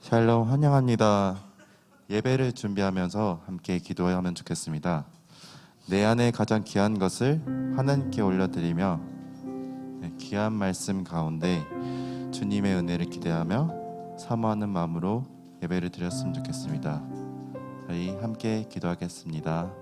샬롬 환영합니다. 예배를 준비하면서 함께 기도하면 좋겠습니다. 내 안에 가장 귀한 것을 하나님께 올려드리며 귀한 말씀 가운데 주님의 은혜를 기대하며 사모하는 마음으로 예배를 드렸으면 좋겠습니다. 저희 함께 기도하겠습니다.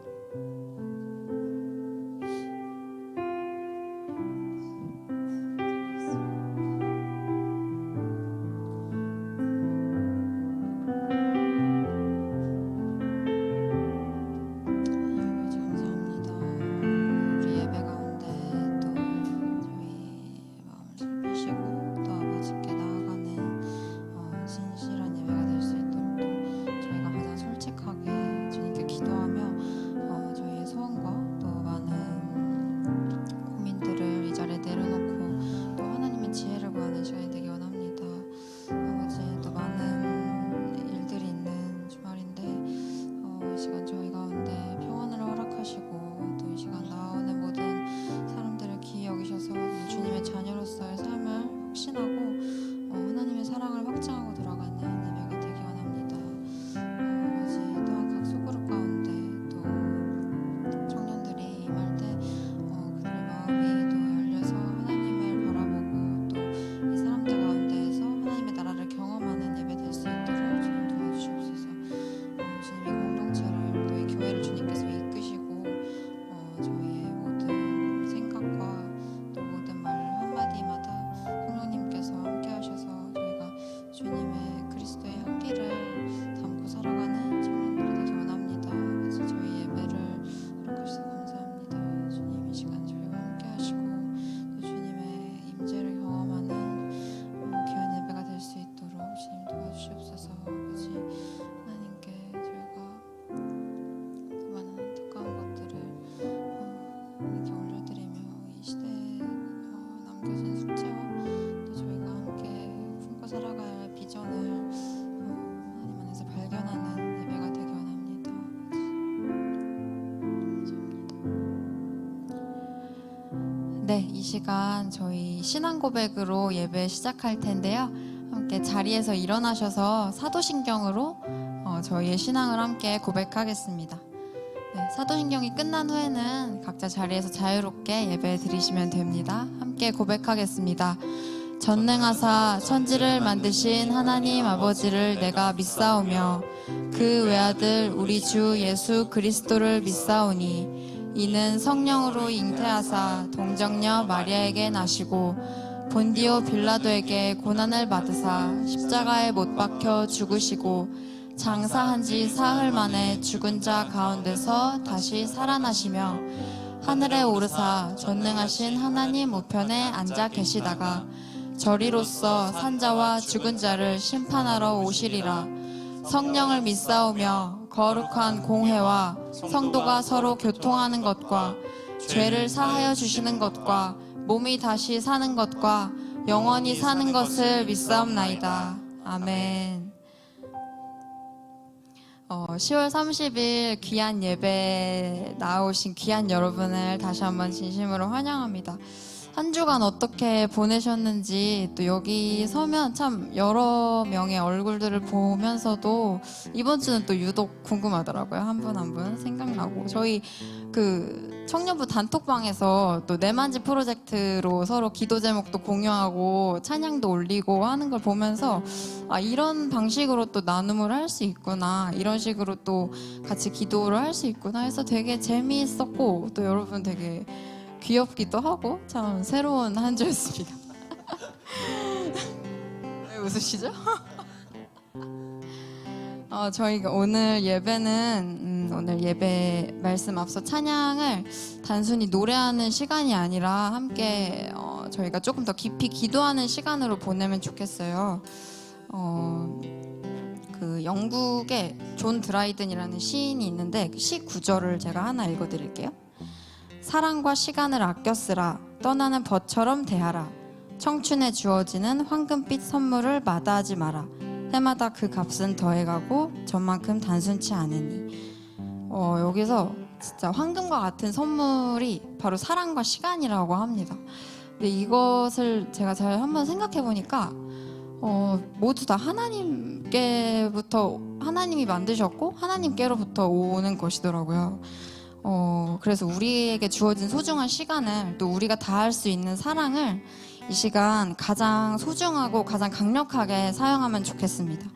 네, 이 시간 저희 신앙 고백으로 예배 시작할 텐데요. 함께 자리에서 일어나셔서 사도신경으로 저희의 신앙을 함께 고백하겠습니다. 네, 사도신경이 끝난 후에는 각자 자리에서 자유롭게 예배 드리시면 됩니다. 함께 고백하겠습니다. 전능하사 천지를 만드신 하나님 아버지를 내가 믿사오며 그 외아들 우리 주 예수 그리스도를 믿사오니 이는 성령으로 잉태하사 동정녀 마리아에게 나시고 본디오 빌라도에게 고난을 받으사 십자가에 못 박혀 죽으시고 장사한 지 사흘 만에 죽은 자 가운데서 다시 살아나시며 하늘에 오르사 전능하신 하나님 우편에 앉아 계시다가 저리로서 산자와 죽은 자를 심판하러 오시리라. 성령을 믿사오며 거룩한 공회와 성도가 서로 교통하는 것과 죄를 사하여 주시는 것과 몸이 다시 사는 것과 영원히 사는 것을 믿사옵나이다. 아멘. 10월 30일 귀한 예배 나오신 귀한 여러분을 다시 한번 진심으로 환영합니다. 한 주간 어떻게 보내셨는지, 또 여기 서면 참 여러 명의 얼굴들을 보면서도 이번 주는 또 유독 궁금하더라고요. 한 분 한 분 생각나고, 저희 그 청년부 단톡방에서 또 내만지 프로젝트로 서로 기도 제목도 공유하고 찬양도 올리고 하는 걸 보면서 이런 방식으로 또 나눔을 할 수 있구나, 이런 식으로 또 같이 기도를 할 수 있구나 해서 되게 재미있었고, 또 여러분 되게 귀엽기도 하고 참 새로운 한 주였습니다. 왜 웃으시죠? 저희가 오늘 예배는 오늘 예배 말씀 앞서 찬양을 단순히 노래하는 시간이 아니라 함께 저희가 조금 더 깊이 기도하는 시간으로 보내면 좋겠어요. 그 영국의 존 드라이든이라는 시인이 있는데 시 구절을 제가 하나 읽어드릴게요. 사랑과 시간을 아껴 쓰라. 떠나는 벗처럼 대하라. 청춘에 주어지는 황금빛 선물을 마다하지 마라. 해마다 그 값은 더해가고 전만큼 단순치 않으니. 여기서 진짜 황금과 같은 선물이 바로 사랑과 시간이라고 합니다. 근데 이것을 제가 잘 한번 생각해 보니까 모두 다 하나님께부터 하나님이 만드셨고 하나님께로부터 오는 것이더라고요. 그래서 우리에게 주어진 소중한 시간을 또 우리가 다할 수 있는 사랑을 이 시간 가장 소중하고 가장 강력하게 사용하면 좋겠습니다.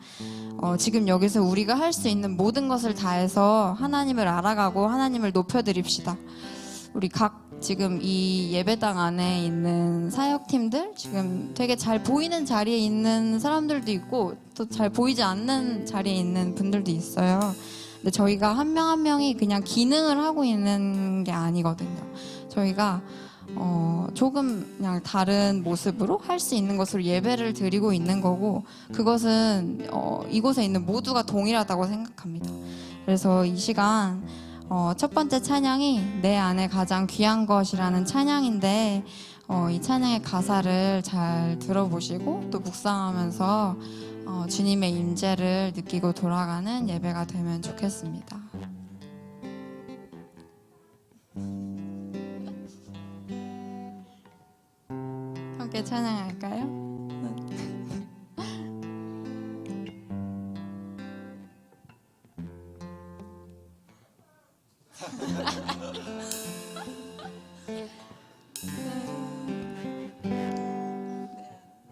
지금 여기서 우리가 할 수 있는 모든 것을 다해서 하나님을 알아가고 하나님을 높여드립시다. 우리 각 지금 이 예배당 안에 있는 사역팀들 지금 되게 잘 보이는 자리에 있는 사람들도 있고 또 잘 보이지 않는 자리에 있는 분들도 있어요. 근데 저희가 한 명 한 명이 그냥 기능을 하고 있는 게 아니거든요. 저희가 조금 그냥 다른 모습으로 할 수 있는 것으로 예배를 드리고 있는 거고 그것은 이곳에 있는 모두가 동일하다고 생각합니다. 그래서 이 시간 첫 번째 찬양이 내 안에 가장 귀한 것이라는 찬양인데 이 찬양의 가사를 잘 들어보시고 또 묵상하면서 주님의 임재를 느끼고 돌아가는 예배가 되면 좋겠습니다. 함께 찬양할까요?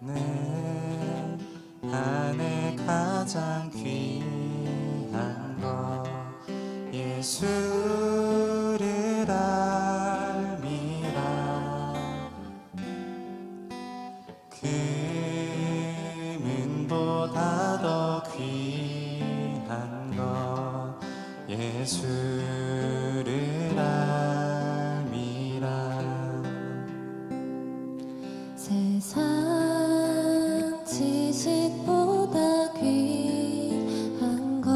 내 안에 가장 귀한 것 예수를 알미라. 금은보다 더 귀한 것 예수를 알미라. 세상 지식보다 귀한 것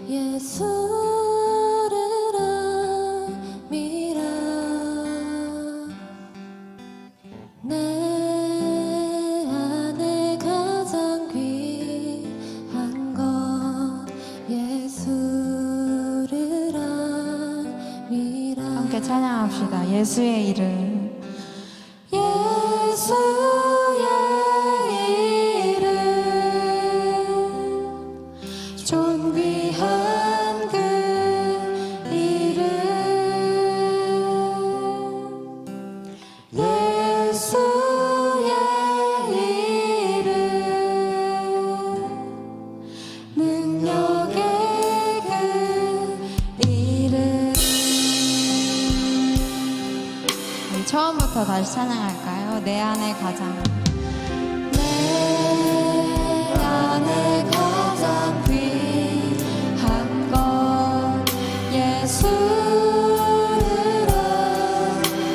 예수를 알미라. 내 안에 가장 귀한 것 예수를 알미라. 함께 찬양합시다. 예수의 이름. 예수의 이름 존귀한 그 이름 예수의 이름 능력의 그 이름. 처음부터 다시 찬양할까요? 내 안에 가장 내 안에 가장 귀한 것 예수를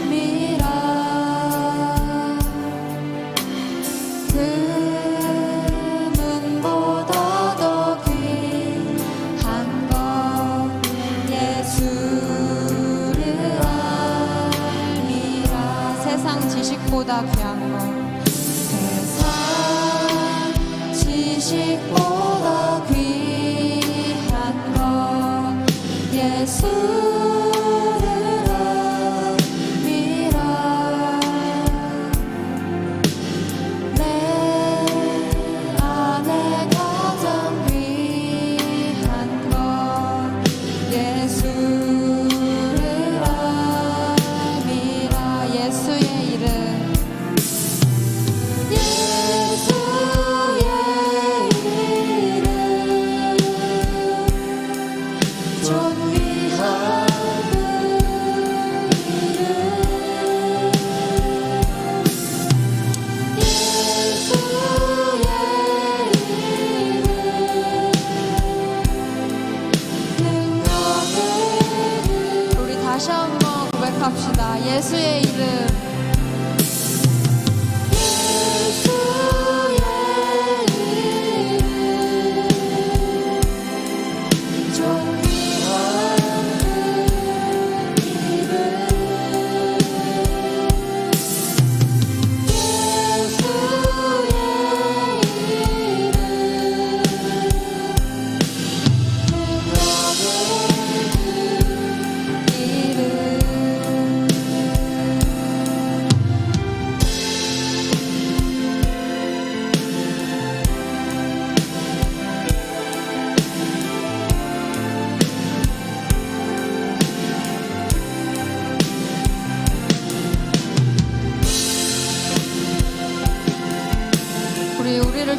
알미라. 금은보다 더 귀한 것 예수를 알미라. 세상 지식보다 귀한 것 세상 지식보다 귀한 것 예수를 알미라. 내 안에 가장 귀한 것 예수를 알미라. 예수의 이름. 예수의 이름 존귀한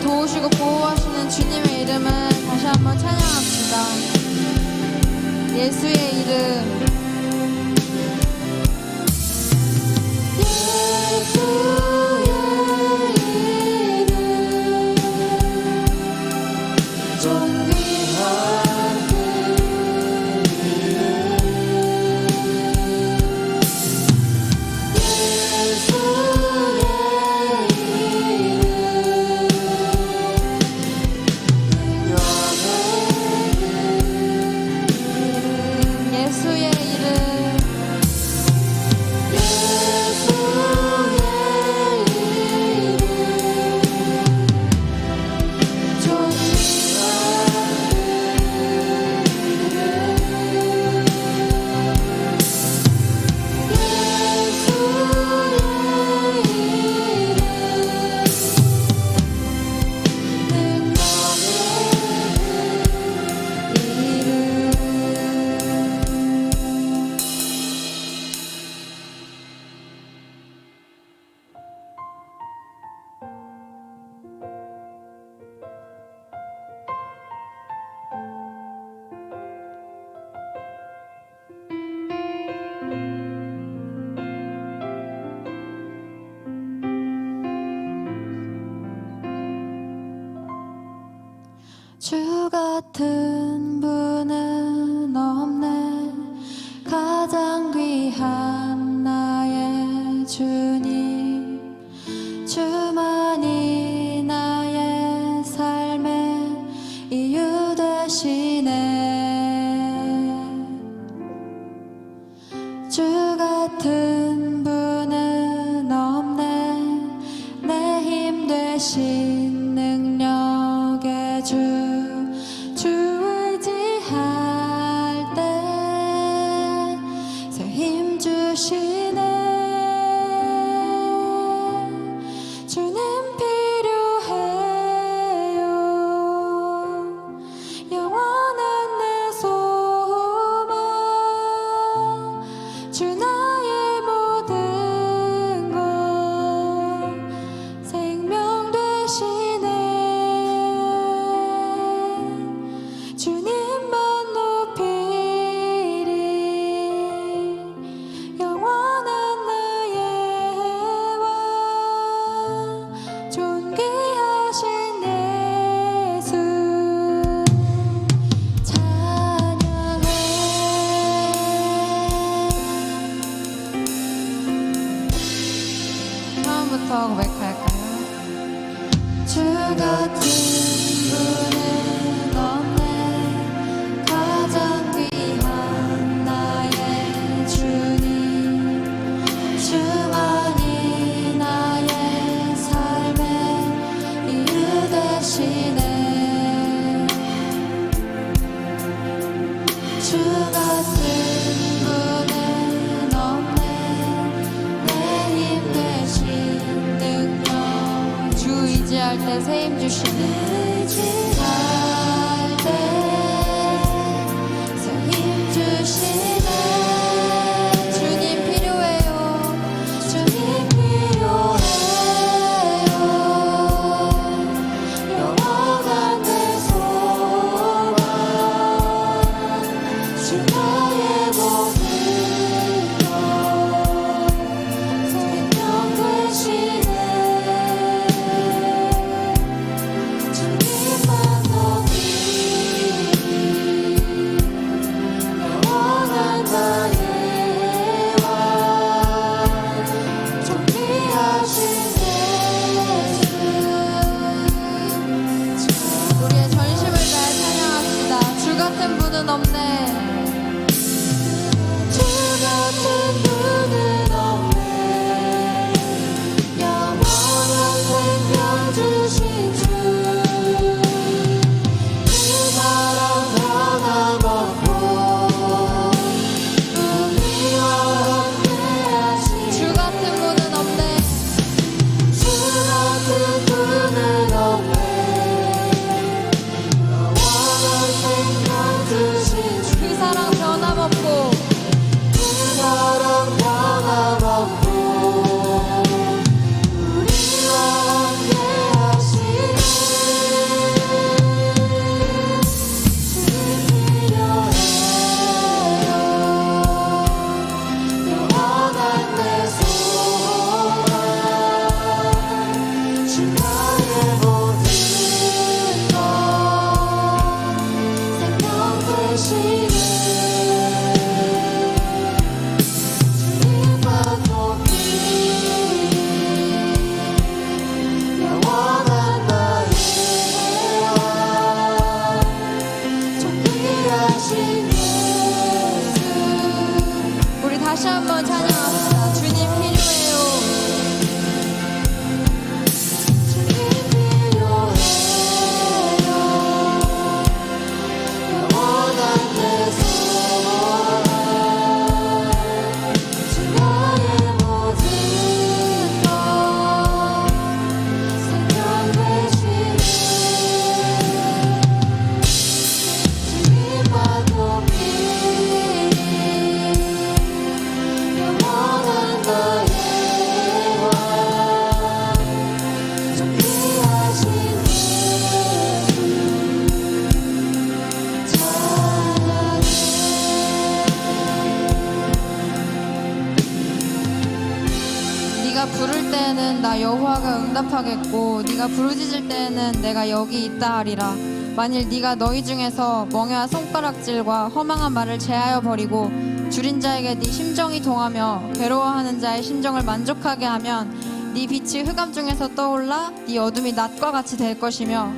도우시고 보호하시는 주님의 이름을 다시 한번 찬양합시다. 예수의 이름. 예수의 이름. 주 같은 분은 없네. 가장 귀한 나의 주님, 주만이 나의 삶의 이유 되시네. 주 같은 분은 없네. 내 힘 되신 능력의 주 의지할 때 새 힘 주시네. 주님 필요해요. 영원한 내 소망, 주 나의 모든 것, 생명 되시네. 주님만 높이리. 영원한 나의 왕, 존귀하신 예수 찬양해. 처음부터 고백할까요? 주 같은 분은 없네. 가장 귀한 나의 주님, 주만이 나의 삶의 이유 되시네. 주 같은 분은 없네. 내 힘 되신 능력, 주 의지할 때 새 힘 주시네. 의지할 때 새 힘 주시네. 주님 필요해요. 주님 필요해요. 영원한 내 소망, 주 나의 모든 것, 생명 되시네. 주님만 부를 때에는 나 여호와가 응답하겠고 네가 부르짖을 때에는 내가 여기 있다 하리라. 만일 네가 너희 중에서 멍에와 손가락질과 허망한 말을 제하여 버리고 줄인 자에게 네 심정이 동하며 괴로워하는 자의 심정을 만족하게 하면 네 빛이 흑암 중에서 떠올라 네 어둠이 낮과 같이 될 것이며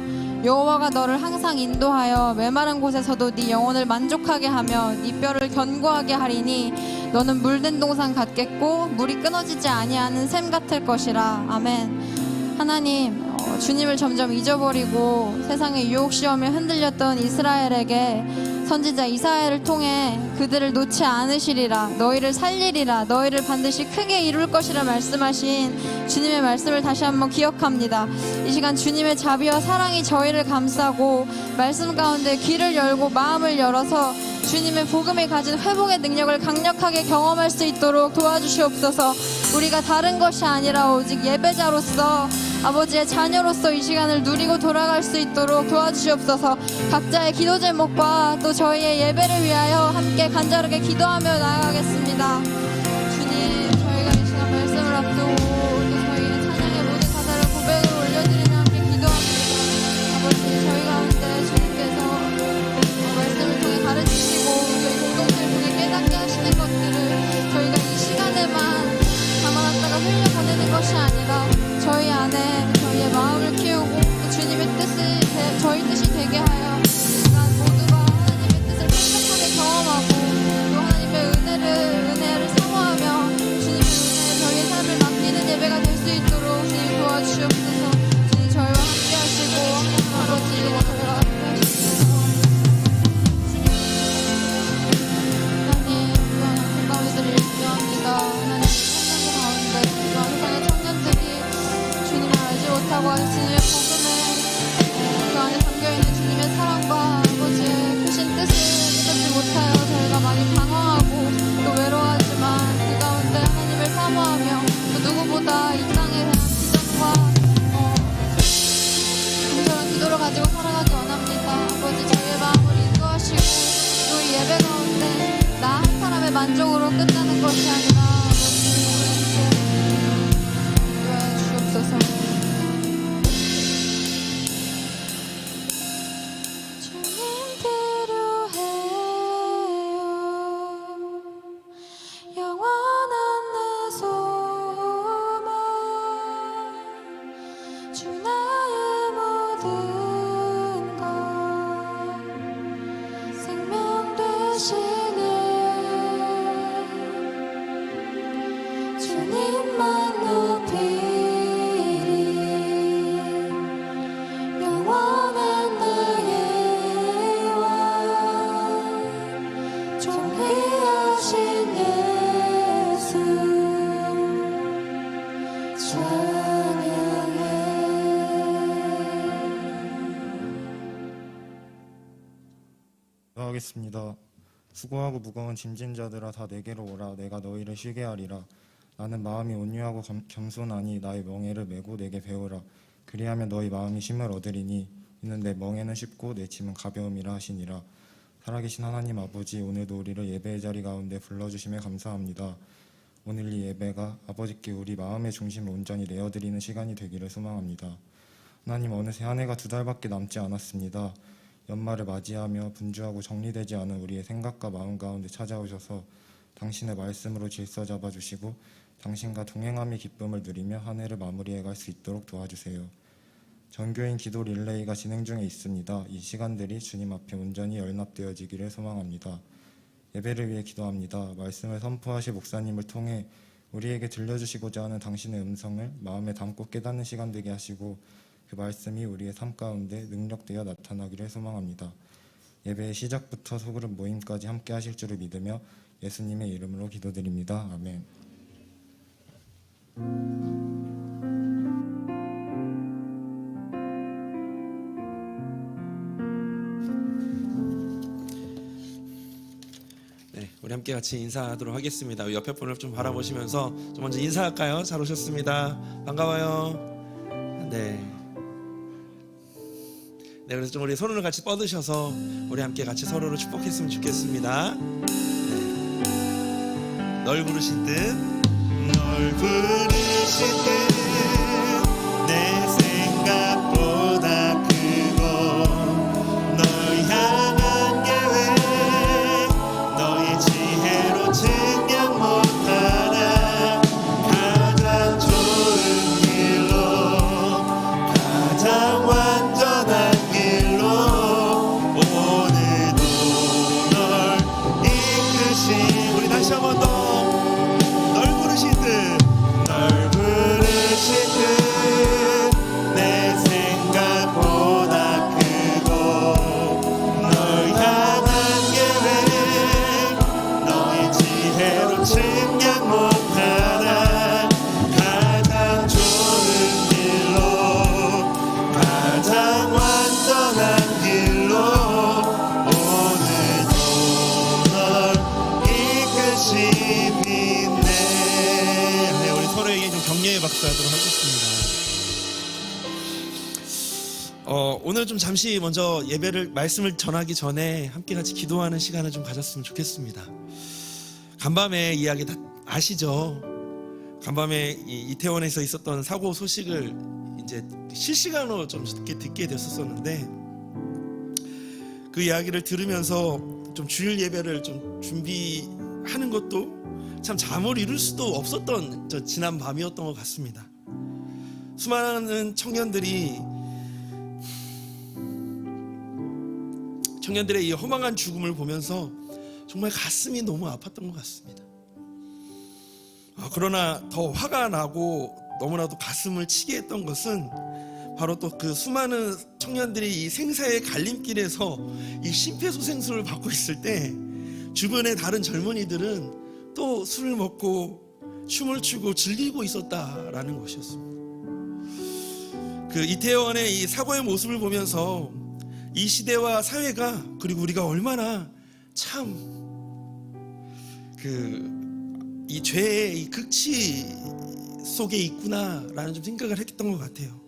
여호와가 너를 항상 인도하여 메마른 곳에서도 네 영혼을 만족하게 하며 네 뼈를 견고하게 하리니 너는 물든 동산 같겠고 물이 끊어지지 아니하는 샘 같을 것이라. 아멘. 하나님, 주님을 점점 잊어버리고 세상의 유혹 시험에 흔들렸던 이스라엘에게 선지자 이사야를 통해 그들을 놓지 않으시리라, 너희를 살리리라, 너희를 반드시 크게 이룰 것이라 말씀하신 주님의 말씀을 다시 한번 기억합니다. 이 시간 주님의 자비와 사랑이 저희를 감싸고 말씀 가운데 귀를 열고 마음을 열어서 주님의 복음이 가진 회복의 능력을 강력하게 경험할 수 있도록 도와주시옵소서. 우리가 다른 것이 아니라 오직 예배자로서 아버지의 자녀로서 이 시간을 누리고 돌아갈 수 있도록 도와주시옵소서. 각자의 기도 제목과 또 저희의 예배를 위하여 함께 간절하게 기도하며 나아가겠습니다. 주님, 저희가 이 시간 말씀을 앞두고 또 저희의 찬양의 모든 가사를 고백으로 올려드리며 함께 기도합니다. 아버지, 저희 가운데 주님께서 말씀을 통해 가르치시고 저희 공동체를 통해 깨닫게 하시는 것들을 저희가 이 시간에만 담아놨다가 흘려보내는 것이 아니라 저희 안에 저희의 마음을 키우고 또 주님의 뜻을 저희 뜻이 되게 하여 이 시간 모두가 하나님의 뜻을 팽팽하게 경험하고 또 하나님의 은혜를 사모하며 주님의 은혜에 저희의 삶을 맡기는 예배가 될 수 있도록 주님 도와주시옵소서. 주님 저희와 함께 하시고 아버지 저희와 함께 하시옵소서. 하나님 그 가운데를 일조합니다. 하나님 청년들 가운데 세상의 청년들이 주님을 알지 못하고 주님의 복음에 그 안에 담겨있는 주님의 사랑과 아버지의 크신 뜻을 깨닫지 못하여 저희가 많이 방황하고 또 외로워하지만 그 가운데 하나님을 사모하며 또 누구보다 이 땅에 대한 비전과 정결한 기도를 가지고 살아가기 원합니다. 아버지 저희의 마음을 인도하시고 또 이 예배 가운데 나 한 사람의 만족으로 끝나는 것이 아니라 아버지 인도하여 주옵소서. 주님 필요해요. 영원한 내 소망 주 나의 모든 것 생명 되시네. 주님만 높이리. 영원한 나의 왕 존귀하신 예수 찬양해. 기도하겠습니다. 수고하고 무거운 짐진 자들아 다 내게로 오라. 내가 너희를 쉬게 하리라. 나는 마음이 온유하고 겸손하니 나의 멍에를 메고 내게 배우라. 그리하면 너희 마음이 쉼을 얻으리니 이는 내 멍에는 쉽고 내 짐은 가벼움이라 하시니라. 살아계신 하나님 아버지, 오늘도 우리를 예배의 자리 가운데 불러주심에 감사합니다. 오늘 이 예배가 아버지께 우리 마음의 중심을 온전히 내어드리는 시간이 되기를 소망합니다. 하나님, 어느새 한 해가 2달밖에 남지 않았습니다. 연말을 맞이하며 분주하고 정리되지 않은 우리의 생각과 마음 가운데 찾아오셔서 당신의 말씀으로 질서 잡아주시고 당신과 동행함의 기쁨을 누리며 한 해를 마무리해갈 수 있도록 도와주세요. 전교인 기도 릴레이가 진행 중에 있습니다. 이 시간들이 주님 앞에 온전히 연합되어지기를 소망합니다. 예배를 위해 기도합니다. 말씀을 선포하실 목사님을 통해 우리에게 들려주시고자 하는 당신의 음성을 마음에 담고 깨닫는 시간 되게 하시고 그 말씀이 우리의 삶 가운데 능력되어 나타나기를 소망합니다. 예배의 시작부터 소그룹 모임까지 함께 하실 줄을 믿으며 예수님의 이름으로 기도드립니다. 아멘. 네, 우리 함께 같이 인사하도록 하겠습니다. 옆에 분을 좀 바라보시면서 좀 먼저 인사할까요? 잘 오셨습니다. 반가워요. 네. 네, 그래서 좀 우리 손을 같이 뻗으셔서 우리 함께 같이 서로를 축복했으면 좋겠습니다. 네. 널 부르신 뜻. 널 널 부르실 때 내 생각보다 크고 널 향한 계획 너의 지혜로 증명 못하나 가장 좋은 길로 가장 완전한 길로 오늘도 널 이끄시 우리 다시 한 번 더 널 부르실 듯널 부르실 듯 내 생각보다 크고 널 향한 계획 너의 지혜로 증명 못하나 가장 좋은 길로 가장 완전한 길로 오늘도 널 이끄심이네. 네, 우리 서로에게 좀 격려의 박수 하도록 하겠습니다. 오늘 좀 잠시 먼저 예배를 말씀을 전하기 전에 함께 같이 기도하는 시간을 좀 가졌으면 좋겠습니다. 간밤에 이야기 다 아시죠? 간밤에 이태원에서 있었던 사고 소식을 이제 실시간으로 좀 듣게 됐었었는데 그 이야기를 들으면서 좀 주일 예배를 좀 준비하는 것도 참 잠을 이룰 수도 없었던 지난 밤이었던 것 같습니다. 수많은 청년들의 이 허망한 죽음을 보면서 정말 가슴이 너무 아팠던 것 같습니다. 그러나 더 화가 나고 너무나도 가슴을 치게 했던 것은 바로 또 그 수많은 청년들이 이 생사의 갈림길에서 이 심폐소생술을 받고 있을 때 주변의 다른 젊은이들은 또 술을 먹고 춤을 추고 즐기고 있었다라는 것이었습니다. 그 이태원의 이 사고의 모습을 보면서 이 시대와 사회가 그리고 우리가 얼마나 참 이 죄의 이 극치 속에 있구나라는 좀 생각을 했던 것 같아요.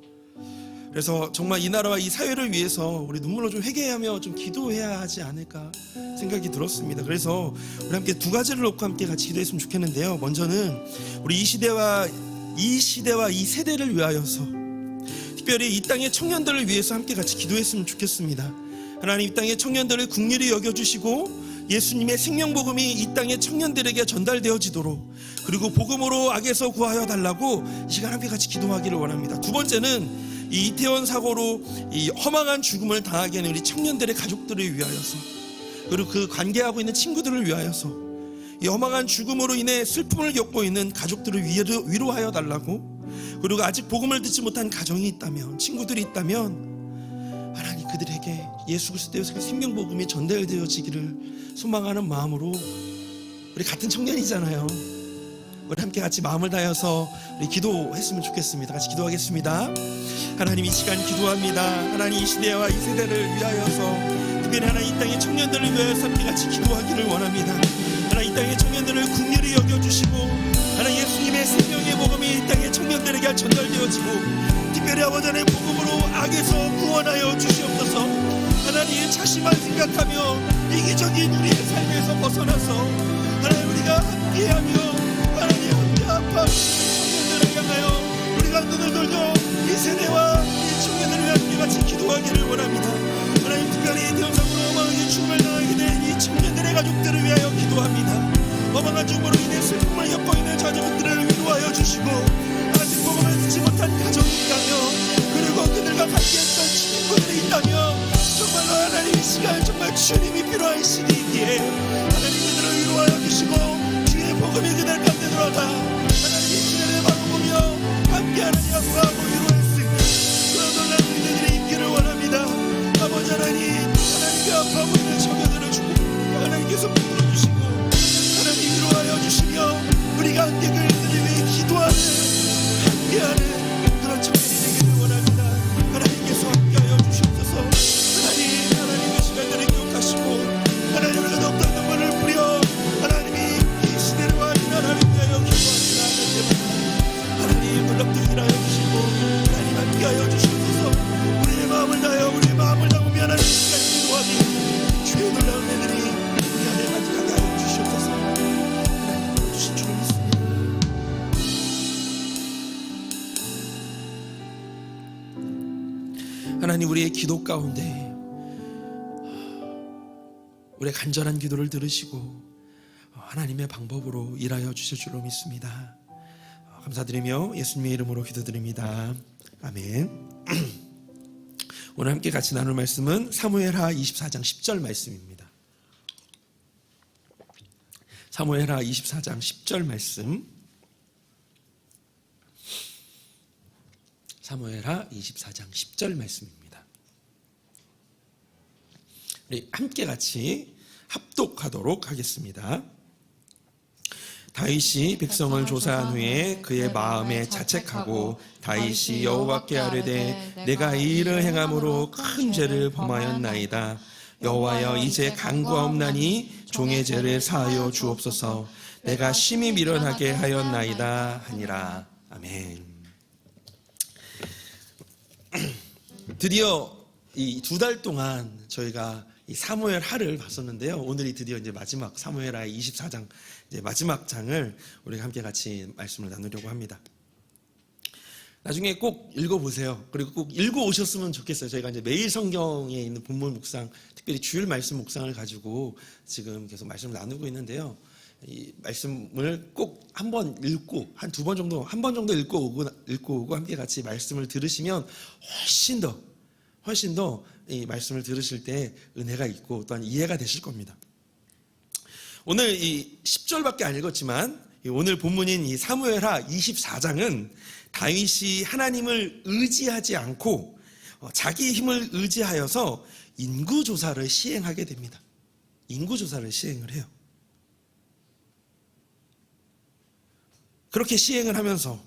그래서 정말 이 나라와 이 사회를 위해서 우리 눈물로 좀 회개하며 좀 기도해야 하지 않을까 생각이 들었습니다. 그래서 우리 함께 두 가지를 놓고 함께 같이 기도했으면 좋겠는데요. 먼저는 우리 이 시대와 이 세대를 위하여서 특별히 이 땅의 청년들을 위해서 함께 같이 기도했으면 좋겠습니다. 하나님, 이 땅의 청년들을 긍휼히 여겨주시고 예수님의 생명복음이 이 땅의 청년들에게 전달되어지도록 그리고 복음으로 악에서 구하여 달라고 이 시간 함께 같이 기도하기를 원합니다. 두 번째는 이 이태원 사고로 이 허망한 죽음을 당하게 하는 우리 청년들의 가족들을 위하여서 그리고 그 관계하고 있는 친구들을 위하여서 이 허망한 죽음으로 인해 슬픔을 겪고 있는 가족들을 위로하여 달라고 그리고 아직 복음을 듣지 못한 가정이 있다면 친구들이 있다면 하나님 그들에게 예수 그리스도의 생명복음이 전달되어지기를 소망하는 마음으로 우리 같은 청년이잖아요. 우리 함께 같이 마음을 다해서 우리 기도했으면 좋겠습니다. 같이 기도하겠습니다. 하나님, 이 시간 기도합니다. 하나님, 이 시대와 이 세대를 위하여서 특별히 하나님 이 땅의 청년들을 위하여서 함께 같이 기도하기를 원합니다. 하나님, 이 땅의 청년들을 긍휼히 여겨주시고 하나님 예수님의 생명의 복음이 이 땅의 청년들에게 전달되어지고 특별히 아버지 하나님 복음으로 악에서 구원하여 주시옵소서. 하나님, 자신만 생각하며 이기적인 우리의 삶에서 벗어나서 하나님 우리가 함께하며 하나님 함께 아파 청년들을 향하여 우리가 눈을 돌려 이 세대와 이 청년들을 위해 함께 같이 기도하기를 원합니다. 하나님, 특별히 대형사고로 허망하게 죽음을 당하게 된 이 청년들의 가족들을 위하여 기도합니다. 허망한 죽음으로 인해 슬픔을 겪고 있는 자녀분들을 위로하여 주시고 아직 복음을 듣지 못한 가정이 있다며 그리고 그들과 같이했던 친구들이 있다며 정말로 하나님 이 시간 정말 주님이 필요한 시기이기에 하나님 그들을 위로하여 주시고 주의 복음이 그들 가운데 들어다 하나님 이 시대를 바라보며 함께 하나님 아파하고 위로할 수 있는 그런 놀라운 우리들이 있기를 원합니다. 아버지 하나님 그 아파하고 있는 청년들을 주고 하나님께서 불러주시고 하나님 위로하여 주시며 우리가 함께 그들을 위해 기도하는 함께하는 그런 청년이 되기를 원합니다. 하나님께서 함께하여 주시옵소서. 하나님 이 시간들을 기억하시고 하나님 우리가 더욱더 눈물을 뿌려 하나님이 이 시대와 이 나라를 위하여 기도하시라 하나님 놀랍게 일하여 주시고 하나님, 우리의 기도 가운데 우리의 간절한 기도를 들으시고 하나님의 방법으로 일하여 주실 줄로 믿습니다. 감사드리며 예수님의 이름으로 기도드립니다. 아멘. 오늘 함께 같이 나눌 말씀은 사무엘하 24장 10절 말씀입니다. 사무엘하 24장 10절 말씀. 사무엘하 24장 10절 말씀입니다. 우리 함께 같이 합독하도록 하겠습니다. 다윗이 백성을 조사한 후에 그의 마음에 자책하고 다윗이 여호와께 아뢰되 내가 이 일을 행함으로 큰 죄를 범하였나이다. 여호와여, 이제 간구하옵나니 종의 죄를 사하여 주옵소서. 내가 심히 미련하게 하였나이다 하니라. 아멘. 드디어 이 2달 동안 저희가 이 사무엘하를 봤었는데요. 오늘이 드디어 이제 마지막 사무엘하의 24장 이제 마지막 장을 우리가 함께 같이 말씀을 나누려고 합니다. 나중에 꼭 읽어보세요. 그리고 꼭 읽어오셨으면 좋겠어요. 저희가 이제 매일 성경에 있는 본문 묵상, 특별히 주일 말씀 묵상을 가지고 지금 계속 말씀을 나누고 있는데요. 이 말씀을 꼭 한 번 읽고 한 2번 정도, 한 번 정도 읽고 오고 함께 같이 말씀을 들으시면 훨씬 더 이 말씀을 들으실 때 은혜가 있고 또한 이해가 되실 겁니다. 오늘 이 10절밖에 안 읽었지만 오늘 본문인 이 사무엘하 24장은 다윗이 하나님을 의지하지 않고 자기 힘을 의지하여서 인구조사를 시행하게 됩니다. 인구조사를 시행을 해요. 그렇게 시행을 하면서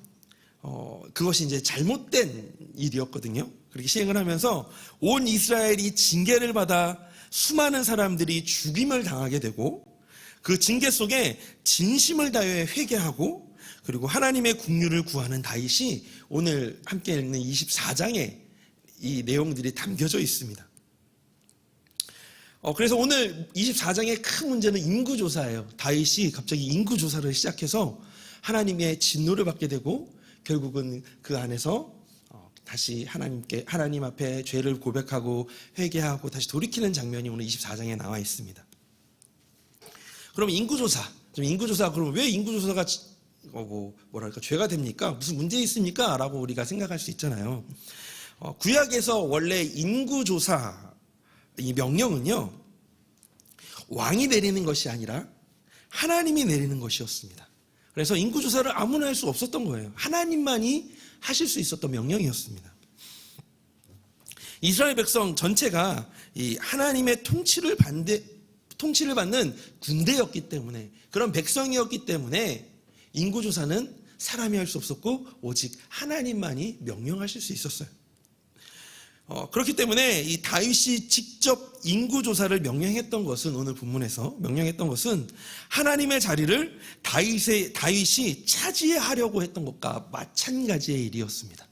그것이 이제 잘못된 일이었거든요. 그렇게 시행을 하면서 온 이스라엘이 징계를 받아 수많은 사람들이 죽임을 당하게 되고 그 징계 속에 진심을 다해 회개하고 그리고 하나님의 긍휼을 구하는 다윗이 오늘 함께 읽는 24장에 이 내용들이 담겨져 있습니다. 그래서 오늘 24장의 큰 문제는 인구조사예요. 다윗이 갑자기 인구조사를 시작해서 하나님의 진노를 받게 되고 결국은 그 안에서 다시 하나님 앞에 죄를 고백하고 회개하고 다시 돌이키는 장면이 오늘 24장에 나와 있습니다. 그럼 인구조사, 그러면 왜 인구조사가 죄가 됩니까? 무슨 문제 있습니까? 라고 우리가 생각할 수 있잖아요. 구약에서 원래 인구조사 이 명령은요, 왕이 내리는 것이 아니라 하나님이 내리는 것이었습니다. 그래서 인구조사를 아무나 할 수 없었던 거예요. 하나님만이 하실 수 있었던 명령이었습니다. 이스라엘 백성 전체가 이 하나님의 통치를 받는 군대였기 때문에, 그런 백성이었기 때문에 인구조사는 사람이 할 수 없었고 오직 하나님만이 명령하실 수 있었어요. 그렇기 때문에 이 다윗이 직접 인구조사를 명령했던 것은, 오늘 본문에서 명령했던 것은 하나님의 자리를 다윗이 차지하려고 했던 것과 마찬가지의 일이었습니다.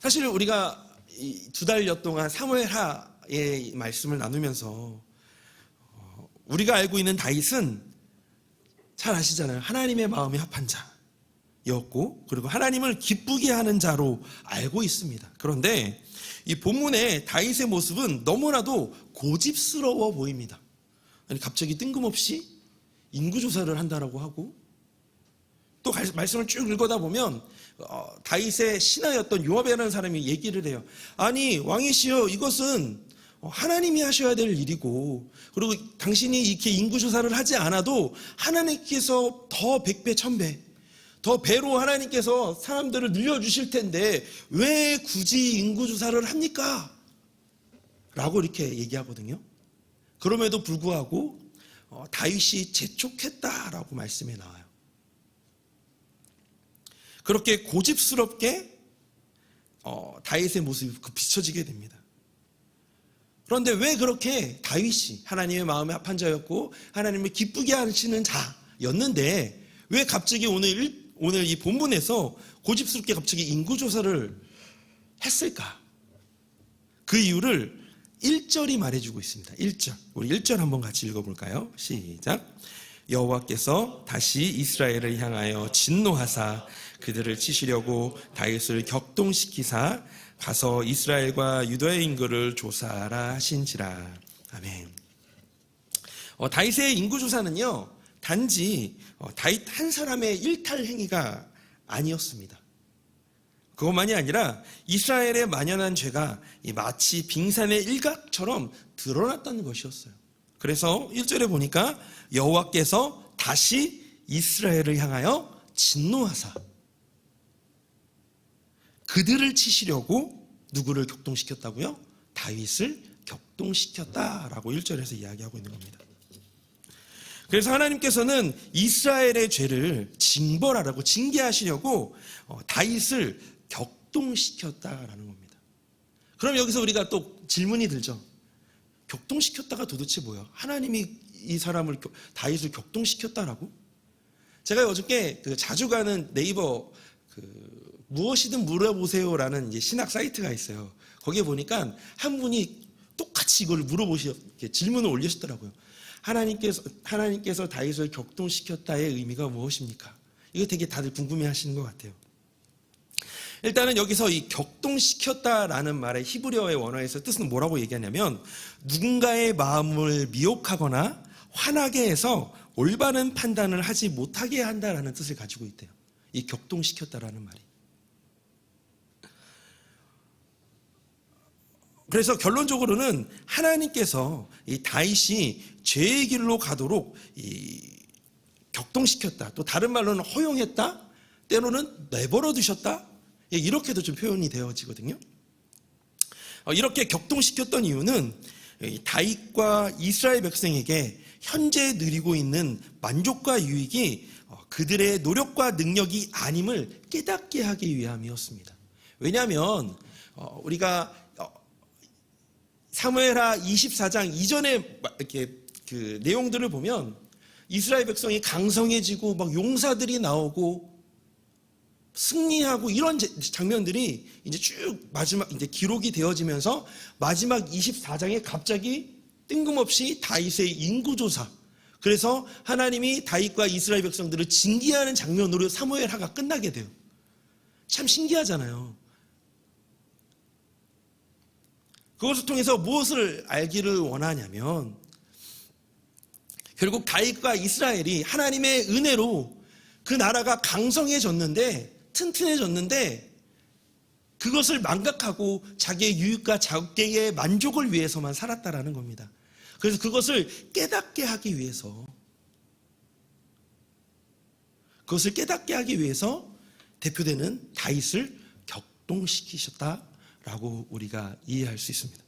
사실 우리가 이 2달여 동안 사무엘하의 말씀을 나누면서 우리가 알고 있는 다윗은 잘 아시잖아요. 하나님의 마음에 합한 자였고 그리고 하나님을 기쁘게 하는 자로 알고 있습니다. 그런데 이 본문의 다윗의 모습은 너무나도 고집스러워 보입니다. 아니, 갑자기 뜬금없이 인구조사를 한다라고 하고, 또 말씀을 쭉 읽어다 보면 다윗의 신하였던 요압이라는 사람이 얘기를 해요. 아니, 왕이시여, 이것은 하나님이 하셔야 될 일이고, 그리고 당신이 이렇게 인구조사를 하지 않아도 하나님께서 더 100배, 1000배 더 배로 하나님께서 사람들을 늘려주실 텐데 왜 굳이 인구조사를 합니까? 라고 이렇게 얘기하거든요. 그럼에도 불구하고 다윗이 재촉했다라고 말씀에 나와요. 그렇게 고집스럽게 다윗의 모습이 비춰지게 됩니다. 그런데 왜 그렇게 다윗이 하나님의 마음에 합한 자였고 하나님을 기쁘게 하시는 자였는데 왜 갑자기 오늘 이 본문에서 고집스럽게 갑자기 인구조사를 했을까? 그 이유를 1절이 말해주고 있습니다. 1절. 우리 1절 한번 같이 읽어볼까요? 시작. 여호와께서 다시 이스라엘을 향하여 진노하사 그들을 치시려고 다윗을 격동시키사 가서 이스라엘과 유다의 인구를 조사하라 하신지라. 아멘. 다윗의 인구 조사는요, 단지 다윗 한 사람의 일탈 행위가 아니었습니다. 그것만이 아니라 이스라엘의 만연한 죄가 마치 빙산의 일각처럼 드러났다는 것이었어요. 그래서 1절에 보니까 여호와께서 다시 이스라엘을 향하여 진노하사 그들을 치시려고 누구를 격동시켰다고요? 다윗을 격동시켰다라고 1절에서 이야기하고 있는 겁니다. 그래서 하나님께서는 이스라엘의 죄를 징벌하라고 징계하시려고 다윗을 격동시켰다라는 겁니다. 그럼 여기서 우리가 또 질문이 들죠. 격동시켰다가 도대체 뭐야? 하나님이 이 사람을 다윗을 격동시켰다라고? 제가 어저께 자주 가는 네이버 무엇이든 물어보세요라는 이제 신학 사이트가 있어요. 거기에 보니까 한 분이 똑같이 이걸 질문을 올리셨더라고요. 하나님께서 다윗을 격동시켰다의 의미가 무엇입니까? 이거 되게 다들 궁금해하시는 것 같아요. 일단은 여기서 이 격동시켰다라는 말의 히브리어의 원어에서 뜻은 뭐라고 얘기하냐면 누군가의 마음을 미혹하거나 화나게 해서 올바른 판단을 하지 못하게 한다라는 뜻을 가지고 있대요. 이 격동시켰다라는 말이. 그래서 결론적으로는 하나님께서 이 다윗이 죄의 길로 가도록 격동시켰다. 또 다른 말로는 허용했다. 때로는 내버려 두셨다. 이렇게도 좀 표현이 되어지거든요. 이렇게 격동시켰던 이유는 다윗과 이스라엘 백성에게 현재 누리고 있는 만족과 유익이 그들의 노력과 능력이 아님을 깨닫게 하기 위함이었습니다. 왜냐하면 우리가 사무엘하 24장 이전에 이렇게 그 내용들을 보면 이스라엘 백성이 강성해지고 막 용사들이 나오고 승리하고 이런 장면들이 이제 쭉 마지막 이제 기록이 되어지면서 마지막 24장에 갑자기 뜬금없이 다윗의 인구조사, 그래서 하나님이 다윗과 이스라엘 백성들을 징계하는 장면으로 사무엘하가 끝나게 돼요. 참 신기하잖아요. 그것을 통해서 무엇을 알기를 원하냐면 결국 다윗과 이스라엘이 하나님의 은혜로 그 나라가 강성해졌는데, 튼튼해졌는데 그것을 망각하고 자기의 유익과 자기의 만족을 위해서만 살았다라는 겁니다. 그래서 그것을 깨닫게 하기 위해서 대표되는 다윗을 격동시키셨다라고 우리가 이해할 수 있습니다.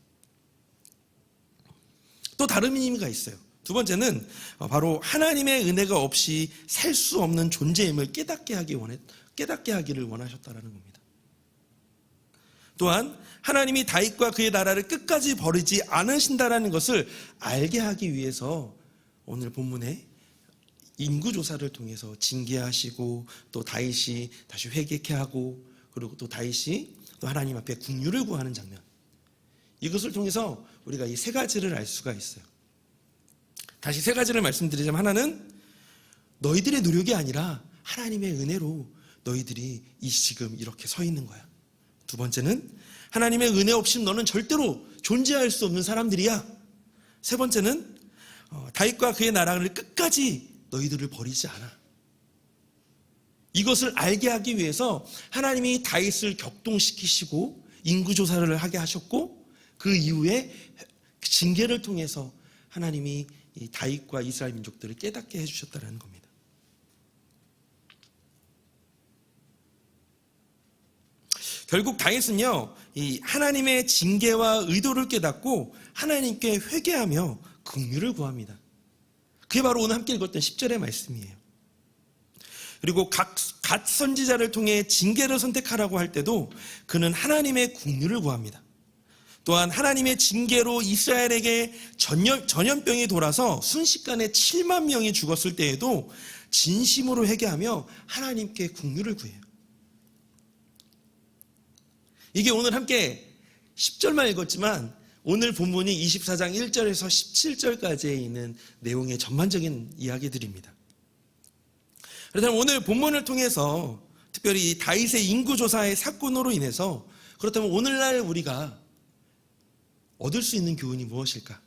또 다른 의미가 있어요. 두 번째는 바로 하나님의 은혜가 없이 살 수 없는 존재임을 깨닫게 하기를 원하셨다라는 겁니다. 또한 하나님이 다윗과 그의 나라를 끝까지 버리지 않으신다라는 것을 알게 하기 위해서 오늘 본문에 인구조사를 통해서 징계하시고 또 다윗이 다시 회개케 하고 그리고 또 다윗이 또 하나님 앞에 긍휼을 구하는 장면, 이것을 통해서 우리가 이 세 가지를 알 수가 있어요. 다시 세 가지를 말씀드리자면, 하나는 너희들의 노력이 아니라 하나님의 은혜로 너희들이 지금 이렇게 서 있는 거야. 두 번째는 하나님의 은혜 없이 너는 절대로 존재할 수 없는 사람들이야. 세 번째는 다윗과 그의 나라를 끝까지 너희들을 버리지 않아. 이것을 알게 하기 위해서 하나님이 다윗을 격동시키시고 인구조사를 하게 하셨고, 그 이후에 징계를 통해서 하나님이 이 다윗과 이스라엘 민족들을 깨닫게 해주셨다는 겁니다. 결국 다윗은요, 이 하나님의 징계와 의도를 깨닫고 하나님께 회개하며 긍휼을 구합니다. 그게 바로 오늘 함께 읽었던 10절의 말씀이에요. 그리고 갓 선지자를 통해 징계를 선택하라고 할 때도 그는 하나님의 긍휼을 구합니다. 또한 하나님의 징계로 이스라엘에게 전염병이 돌아서 순식간에 7만 명이 죽었을 때에도 진심으로 회개하며 하나님께 긍휼을 구해요. 이게 오늘 함께 10절만 읽었지만 오늘 본문이 24장 1절에서 17절까지에 있는 내용의 전반적인 이야기들입니다. 그렇다면 오늘 본문을 통해서 특별히 이 다윗의 인구조사의 사건으로 인해서 그렇다면 오늘날 우리가 얻을 수 있는 교훈이 무엇일까?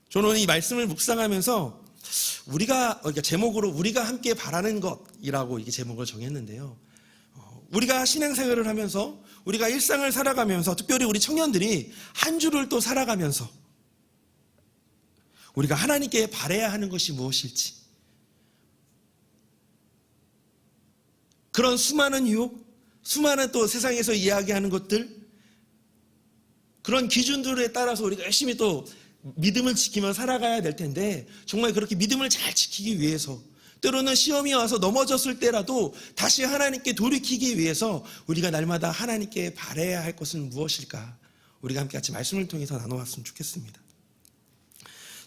저는 오늘 이 말씀을 묵상하면서 그러니까 제목으로 우리가 함께 바라는 것이라고 이게 제목을 정했는데요. 우리가 신앙생활을 하면서 우리가 일상을 살아가면서 특별히 우리 청년들이 한 주를 또 살아가면서 우리가 하나님께 바라야 하는 것이 무엇일지, 그런 수많은 유혹, 수많은 또 세상에서 이야기하는 것들, 그런 기준들에 따라서 우리가 열심히 또 믿음을 지키며 살아가야 될 텐데, 정말 그렇게 믿음을 잘 지키기 위해서 때로는 시험이 와서 넘어졌을 때라도 다시 하나님께 돌이키기 위해서 우리가 날마다 하나님께 바라야 할 것은 무엇일까? 우리가 함께 같이 말씀을 통해서 나눠봤으면 좋겠습니다.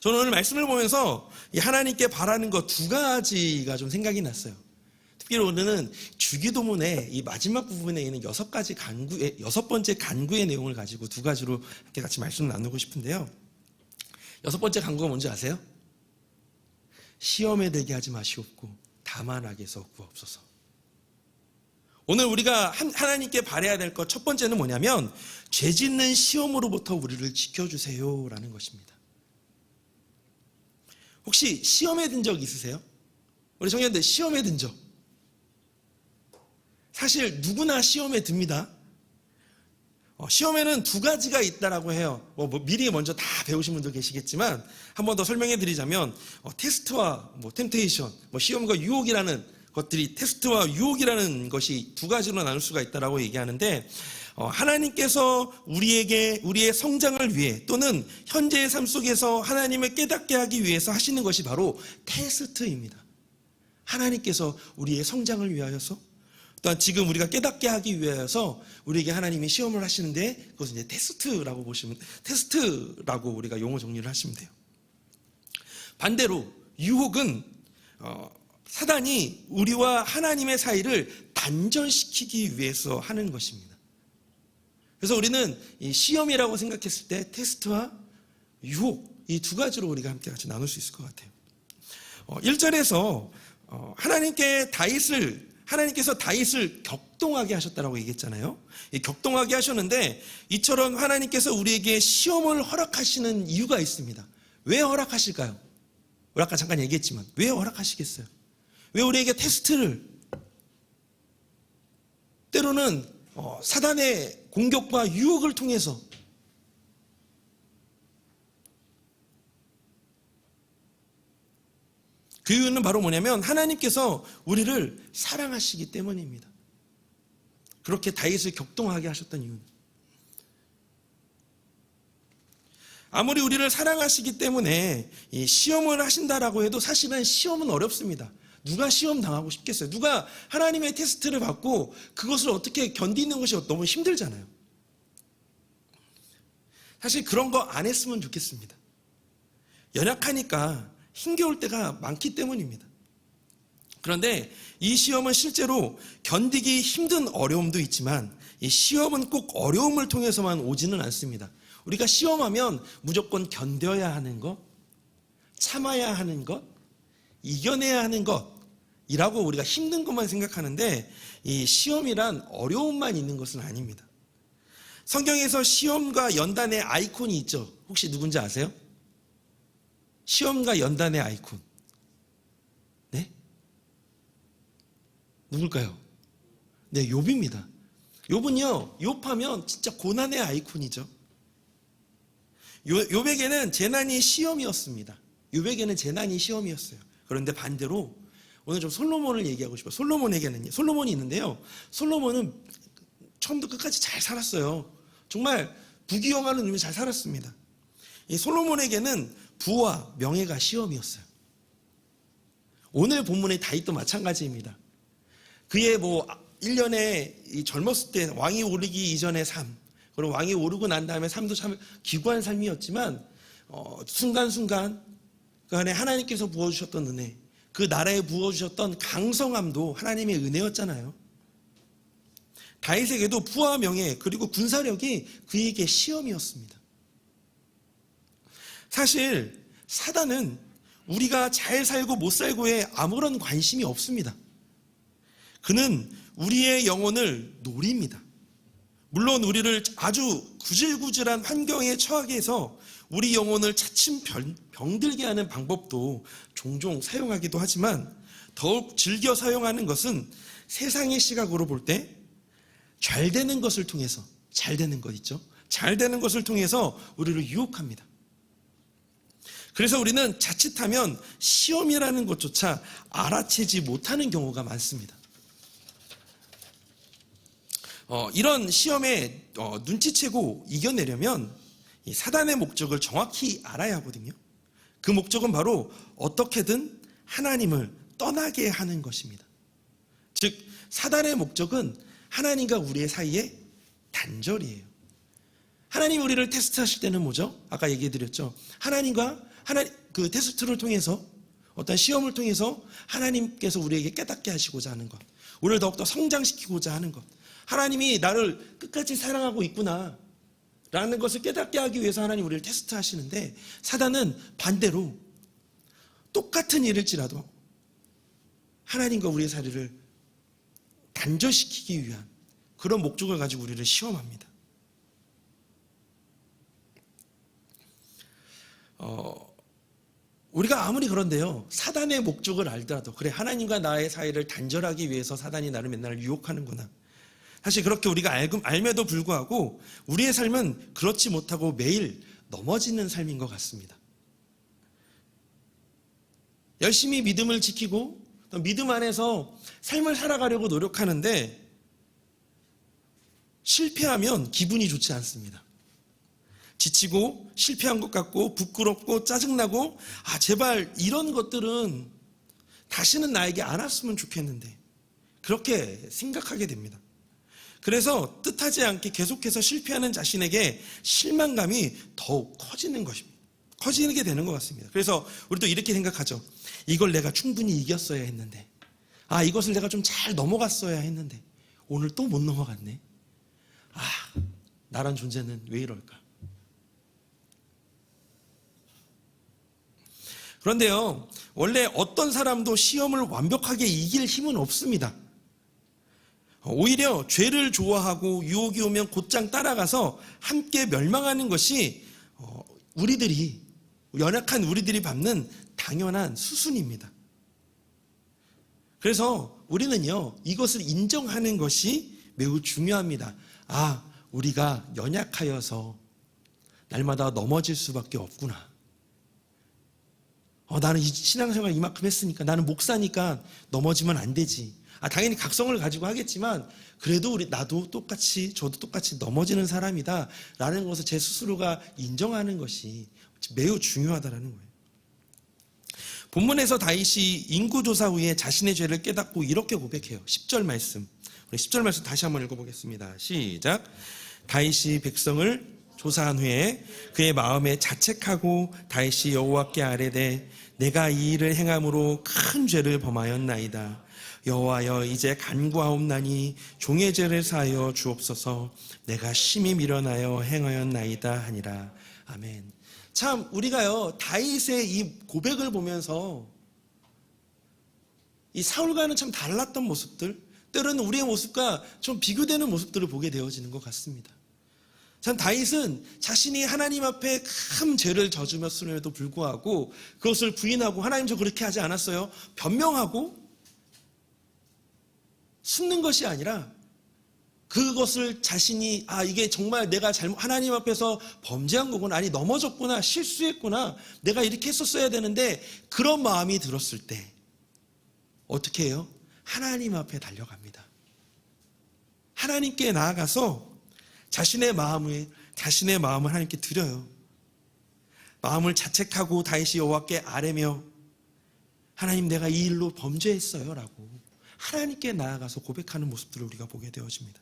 저는 오늘 말씀을 보면서 이 하나님께 바라는 것 두 가지가 좀 생각이 났어요. 특별히 오늘은 주기도문의 이 마지막 부분에 있는 여섯 번째 간구의 내용을 가지고 두 가지로 함께 같이 말씀을 나누고 싶은데요. 여섯 번째 간구가 뭔지 아세요? 시험에 들게 하지 마시옵고 다만 악에서 구하옵소서. 오늘 우리가 하나님께 바라야 될 것 첫 번째는 뭐냐면 죄 짓는 시험으로부터 우리를 지켜주세요라는 것입니다. 혹시 시험에 든 적 있으세요? 우리 청년들 시험에 든 적. 사실 누구나 시험에 듭니다. 시험에는 두 가지가 있다라고 해요. 미리 먼저 다 배우신 분들 계시겠지만 한 번 더 설명해 드리자면 테스트와 템테이션, 시험과 유혹이라는 것들이 테스트와 유혹이라는 것이 두 가지로 나눌 수가 있다라고 얘기하는데, 하나님께서 우리의 성장을 위해 또는 현재의 삶 속에서 하나님을 깨닫게 하기 위해서 하시는 것이 바로 테스트입니다. 하나님께서 우리의 성장을 위하여서 또한 지금 우리가 깨닫게 하기 위해서 우리에게 하나님이 시험을 하시는데 그것은 이제 테스트라고 우리가 용어 정리를 하시면 돼요. 반대로 유혹은 사단이 우리와 하나님의 사이를 단절시키기 위해서 하는 것입니다. 그래서 우리는 이 시험이라고 생각했을 때 테스트와 유혹, 이 두 가지로 우리가 함께 같이 나눌 수 있을 것 같아요. 1절에서 하나님께서 다윗을 격동하게 하셨다라고 얘기했잖아요. 격동하게 하셨는데 이처럼 하나님께서 우리에게 시험을 허락하시는 이유가 있습니다. 왜 허락하실까요? 우리 아까 잠깐 얘기했지만 왜 허락하시겠어요? 왜 우리에게 테스트를, 때로는 사단의 공격과 유혹을 통해서 그 이유는 바로 뭐냐면 하나님께서 우리를 사랑하시기 때문입니다. 그렇게 다윗을 격동하게 하셨던 이유는, 아무리 우리를 사랑하시기 때문에 이 시험을 하신다라고 해도 사실은 시험은 어렵습니다. 누가 시험 당하고 싶겠어요? 누가 하나님의 테스트를 받고 그것을 어떻게 견디는 것이 너무 힘들잖아요. 사실 그런 거 안 했으면 좋겠습니다. 연약하니까 힘겨울 때가 많기 때문입니다. 그런데 이 시험은 실제로 견디기 힘든 어려움도 있지만 이 시험은 꼭 어려움을 통해서만 오지는 않습니다. 우리가 시험하면 무조건 견뎌야 하는 것, 참아야 하는 것, 이겨내야 하는 것이라고 우리가 힘든 것만 생각하는데 이 시험이란 어려움만 있는 것은 아닙니다. 성경에서 시험과 연단의 아이콘이 있죠. 혹시 누군지 아세요? 시험과 연단의 아이콘. 네? 누굴까요? 네, 욥입니다. 욥은요, 욥하면 진짜 고난의 아이콘이죠. 욥에게는 재난이 시험이었습니다. 욥에게는 재난이 시험이었어요. 그런데 반대로 오늘 좀 솔로몬을 얘기하고 싶어요. 솔로몬이 있는데요. 솔로몬은 처음부터 끝까지 잘 살았어요. 정말 부귀영화는 의미 잘 살았습니다. 이 솔로몬에게는 부와 명예가 시험이었어요. 오늘 본문의 다윗도 마찬가지입니다. 그의 1년에 젊었을 때 왕이 오르기 이전의 삶, 그리고 왕이 오르고 난 다음에 삶도 참 기구한 삶이었지만 순간순간 그 안에 하나님께서 부어주셨던 은혜, 그 나라에 부어주셨던 강성함도 하나님의 은혜였잖아요. 다윗에게도 부와 명예 그리고 군사력이 그에게 시험이었습니다. 사실 사단은 우리가 잘 살고 못 살고에 아무런 관심이 없습니다. 그는 우리의 영혼을 노립니다. 물론 우리를 아주 구질구질한 환경에 처하게 해서 우리 영혼을 차츰 병들게 하는 방법도 종종 사용하기도 하지만 더욱 즐겨 사용하는 것은 세상의 시각으로 볼 때 잘 되는 것을 통해서, 잘 되는 것 있죠? 잘 되는 것을 통해서 우리를 유혹합니다. 그래서 우리는 자칫하면 시험이라는 것조차 알아채지 못하는 경우가 많습니다. 이런 시험에 눈치채고 이겨내려면 이 사단의 목적을 정확히 알아야 하거든요. 그 목적은 바로 어떻게든 하나님을 떠나게 하는 것입니다. 즉 사단의 목적은 하나님과 우리의 사이에 단절이에요. 하나님 우리를 테스트하실 때는 뭐죠? 아까 얘기해드렸죠. 하나님과 그 테스트를 통해서 어떤 시험을 통해서 하나님께서 우리에게 깨닫게 하시고자 하는 것, 우리를 더욱더 성장시키고자 하는 것, 하나님이 나를 끝까지 사랑하고 있구나 라는 것을 깨닫게 하기 위해서 하나님 우리를 테스트하시는데, 사단은 반대로 똑같은 일일지라도 하나님과 우리의 사이를 단절시키기 위한 그런 목적을 가지고 우리를 시험합니다. 우리가 아무리 그런데요, 사단의 목적을 알더라도 그래 하나님과 나의 사이를 단절하기 위해서 사단이 나를 맨날 유혹하는구나. 사실 그렇게 우리가 알매도 불구하고 우리의 삶은 그렇지 못하고 매일 넘어지는 삶인 것 같습니다. 열심히 믿음을 지키고 또 믿음 안에서 삶을 살아가려고 노력하는데 실패하면 기분이 좋지 않습니다. 지치고 실패한 것 같고 부끄럽고 짜증나고 제발 이런 것들은 다시는 나에게 안 왔으면 좋겠는데 그렇게 생각하게 됩니다. 그래서 뜻하지 않게 계속해서 실패하는 자신에게 실망감이 더욱 커지는 것입니다. 커지게 되는 것 같습니다. 그래서 우리도 이렇게 생각하죠. 이걸 내가 충분히 이겼어야 했는데, 이것을 내가 좀 잘 넘어갔어야 했는데 오늘 또 못 넘어갔네. 나란 존재는 왜 이럴까? 그런데요, 원래 어떤 사람도 시험을 완벽하게 이길 힘은 없습니다. 오히려 죄를 좋아하고 유혹이 오면 곧장 따라가서 함께 멸망하는 것이 연약한 우리들이 밟는 당연한 수순입니다. 그래서 우리는요, 이것을 인정하는 것이 매우 중요합니다. 우리가 연약하여서 날마다 넘어질 수밖에 없구나. 나는 이 신앙생활 이만큼 했으니까, 나는 목사니까 넘어지면 안 되지. 당연히 각성을 가지고 하겠지만 그래도 저도 똑같이 넘어지는 사람이다 라는 것을 제 스스로가 인정하는 것이 매우 중요하다라는 거예요. 본문에서 다윗이 인구조사 후에 자신의 죄를 깨닫고 이렇게 고백해요. 10절 말씀, 우리 10절 말씀 다시 한번 읽어보겠습니다. 시작. 다윗이 백성을 조사한 후에 그의 마음에 자책하고 다윗이 여호와께 아뢰되 내가 이 일을 행함으로 큰 죄를 범하였나이다. 여호와여 이제 간구하옵나니 종의 죄를 사하여 주옵소서. 내가 심히 미련하여 행하였나이다 하니라. 아멘. 참 우리가요, 다윗의 이 고백을 보면서 이 사울과는 참 달랐던 모습들, 때로는 우리의 모습과 좀 비교되는 모습들을 보게 되어지는 것 같습니다. 참 다윗은 자신이 하나님 앞에 큰 죄를 저질렀음에도 불구하고 그것을 부인하고 하나님 저 그렇게 하지 않았어요. 변명하고 숨는 것이 아니라 그것을 자신이 이게 정말 내가 하나님 앞에서 범죄한 거구나, 넘어졌구나, 실수했구나, 내가 이렇게 했었어야 되는데 그런 마음이 들었을 때 어떻게 해요? 하나님 앞에 달려갑니다. 하나님께 나아가서 자신의 마음을 하나님께 드려요. 마음을 자책하고 다윗이 여호와께 아뢰며 하나님 내가 이 일로 범죄했어요 라고 하나님께 나아가서 고백하는 모습들을 우리가 보게 되어집니다.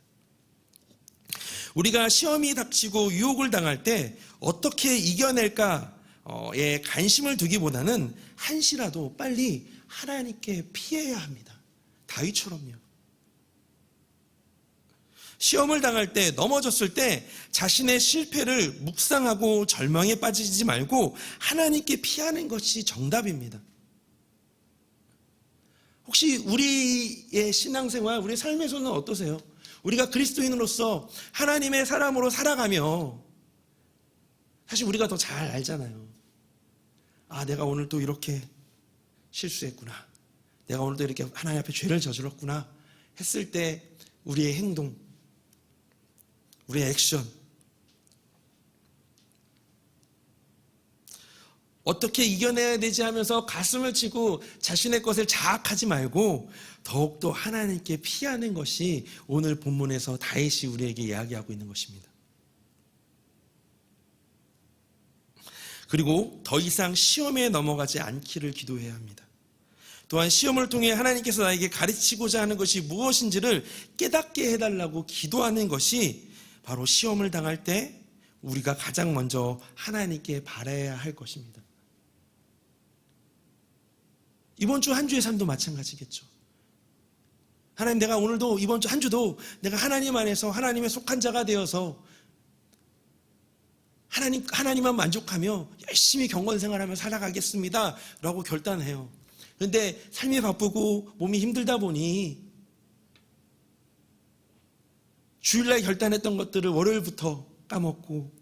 우리가 시험이 닥치고 유혹을 당할 때 어떻게 이겨낼까에 관심을 두기보다는 한시라도 빨리 하나님께 피해야 합니다. 다윗처럼요. 시험을 당할 때, 넘어졌을 때 자신의 실패를 묵상하고 절망에 빠지지 말고 하나님께 피하는 것이 정답입니다. 혹시 우리의 신앙생활, 우리의 삶에서는 어떠세요? 우리가 그리스도인으로서 하나님의 사람으로 살아가며 사실 우리가 더 잘 알잖아요. 아, 내가 오늘 또 이렇게 실수했구나. 내가 오늘도 이렇게 하나님 앞에 죄를 저질렀구나 했을 때 우리의 행동, 우리의 액션, 어떻게 이겨내야 되지 하면서 가슴을 치고 자신의 것을 자학하지 말고 더욱더 하나님께 피하는 것이 오늘 본문에서 다윗이 우리에게 이야기하고 있는 것입니다. 그리고 더 이상 시험에 넘어가지 않기를 기도해야 합니다. 또한 시험을 통해 하나님께서 나에게 가르치고자 하는 것이 무엇인지를 깨닫게 해달라고 기도하는 것이 바로 시험을 당할 때 우리가 가장 먼저 하나님께 바라야 할 것입니다. 이번 주 한 주의 삶도 마찬가지겠죠. 하나님, 내가 오늘도 이번 주 한 주도 내가 하나님 안에서 하나님의 속한 자가 되어서 하나님만 만족하며 열심히 경건 생활하며 살아가겠습니다 라고 결단해요. 그런데 삶이 바쁘고 몸이 힘들다 보니 주일날 결단했던 것들을 월요일부터 까먹고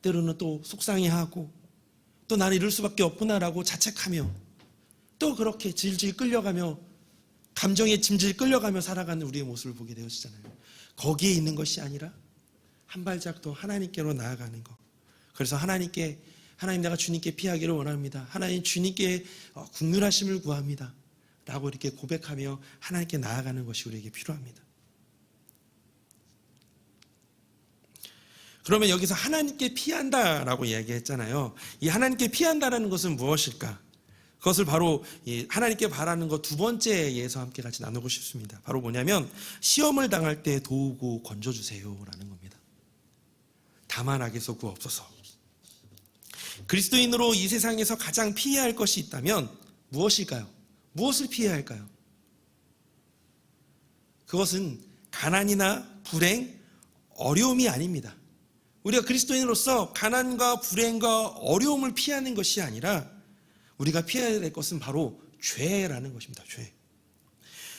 때로는 또 속상해하고 또 나는 이럴 수밖에 없구나라고 자책하며 또 그렇게 질질 끌려가며 감정에 짐질 끌려가며 살아가는 우리의 모습을 보게 되어지잖아요. 거기에 있는 것이 아니라 한 발짝 더 하나님께로 나아가는 것. 그래서 하나님 내가 주님께 피하기를 원합니다. 하나님 주님께 긍휼하심을 구합니다 라고 이렇게 고백하며 하나님께 나아가는 것이 우리에게 필요합니다. 그러면 여기서 하나님께 피한다라고 이야기했잖아요. 이 하나님께 피한다라는 것은 무엇일까? 그것을 바로 하나님께 바라는 것 두 번째에서 함께 같이 나누고 싶습니다. 바로 뭐냐면 시험을 당할 때 도우고 건져주세요라는 겁니다. 다만 악에서 구하옵소서. 그리스도인으로 이 세상에서 가장 피해야 할 것이 있다면 무엇일까요? 무엇을 피해야 할까요? 그것은 가난이나 불행, 어려움이 아닙니다. 우리가 그리스도인으로서 가난과 불행과 어려움을 피하는 것이 아니라 우리가 피해야 될 것은 바로 죄라는 것입니다.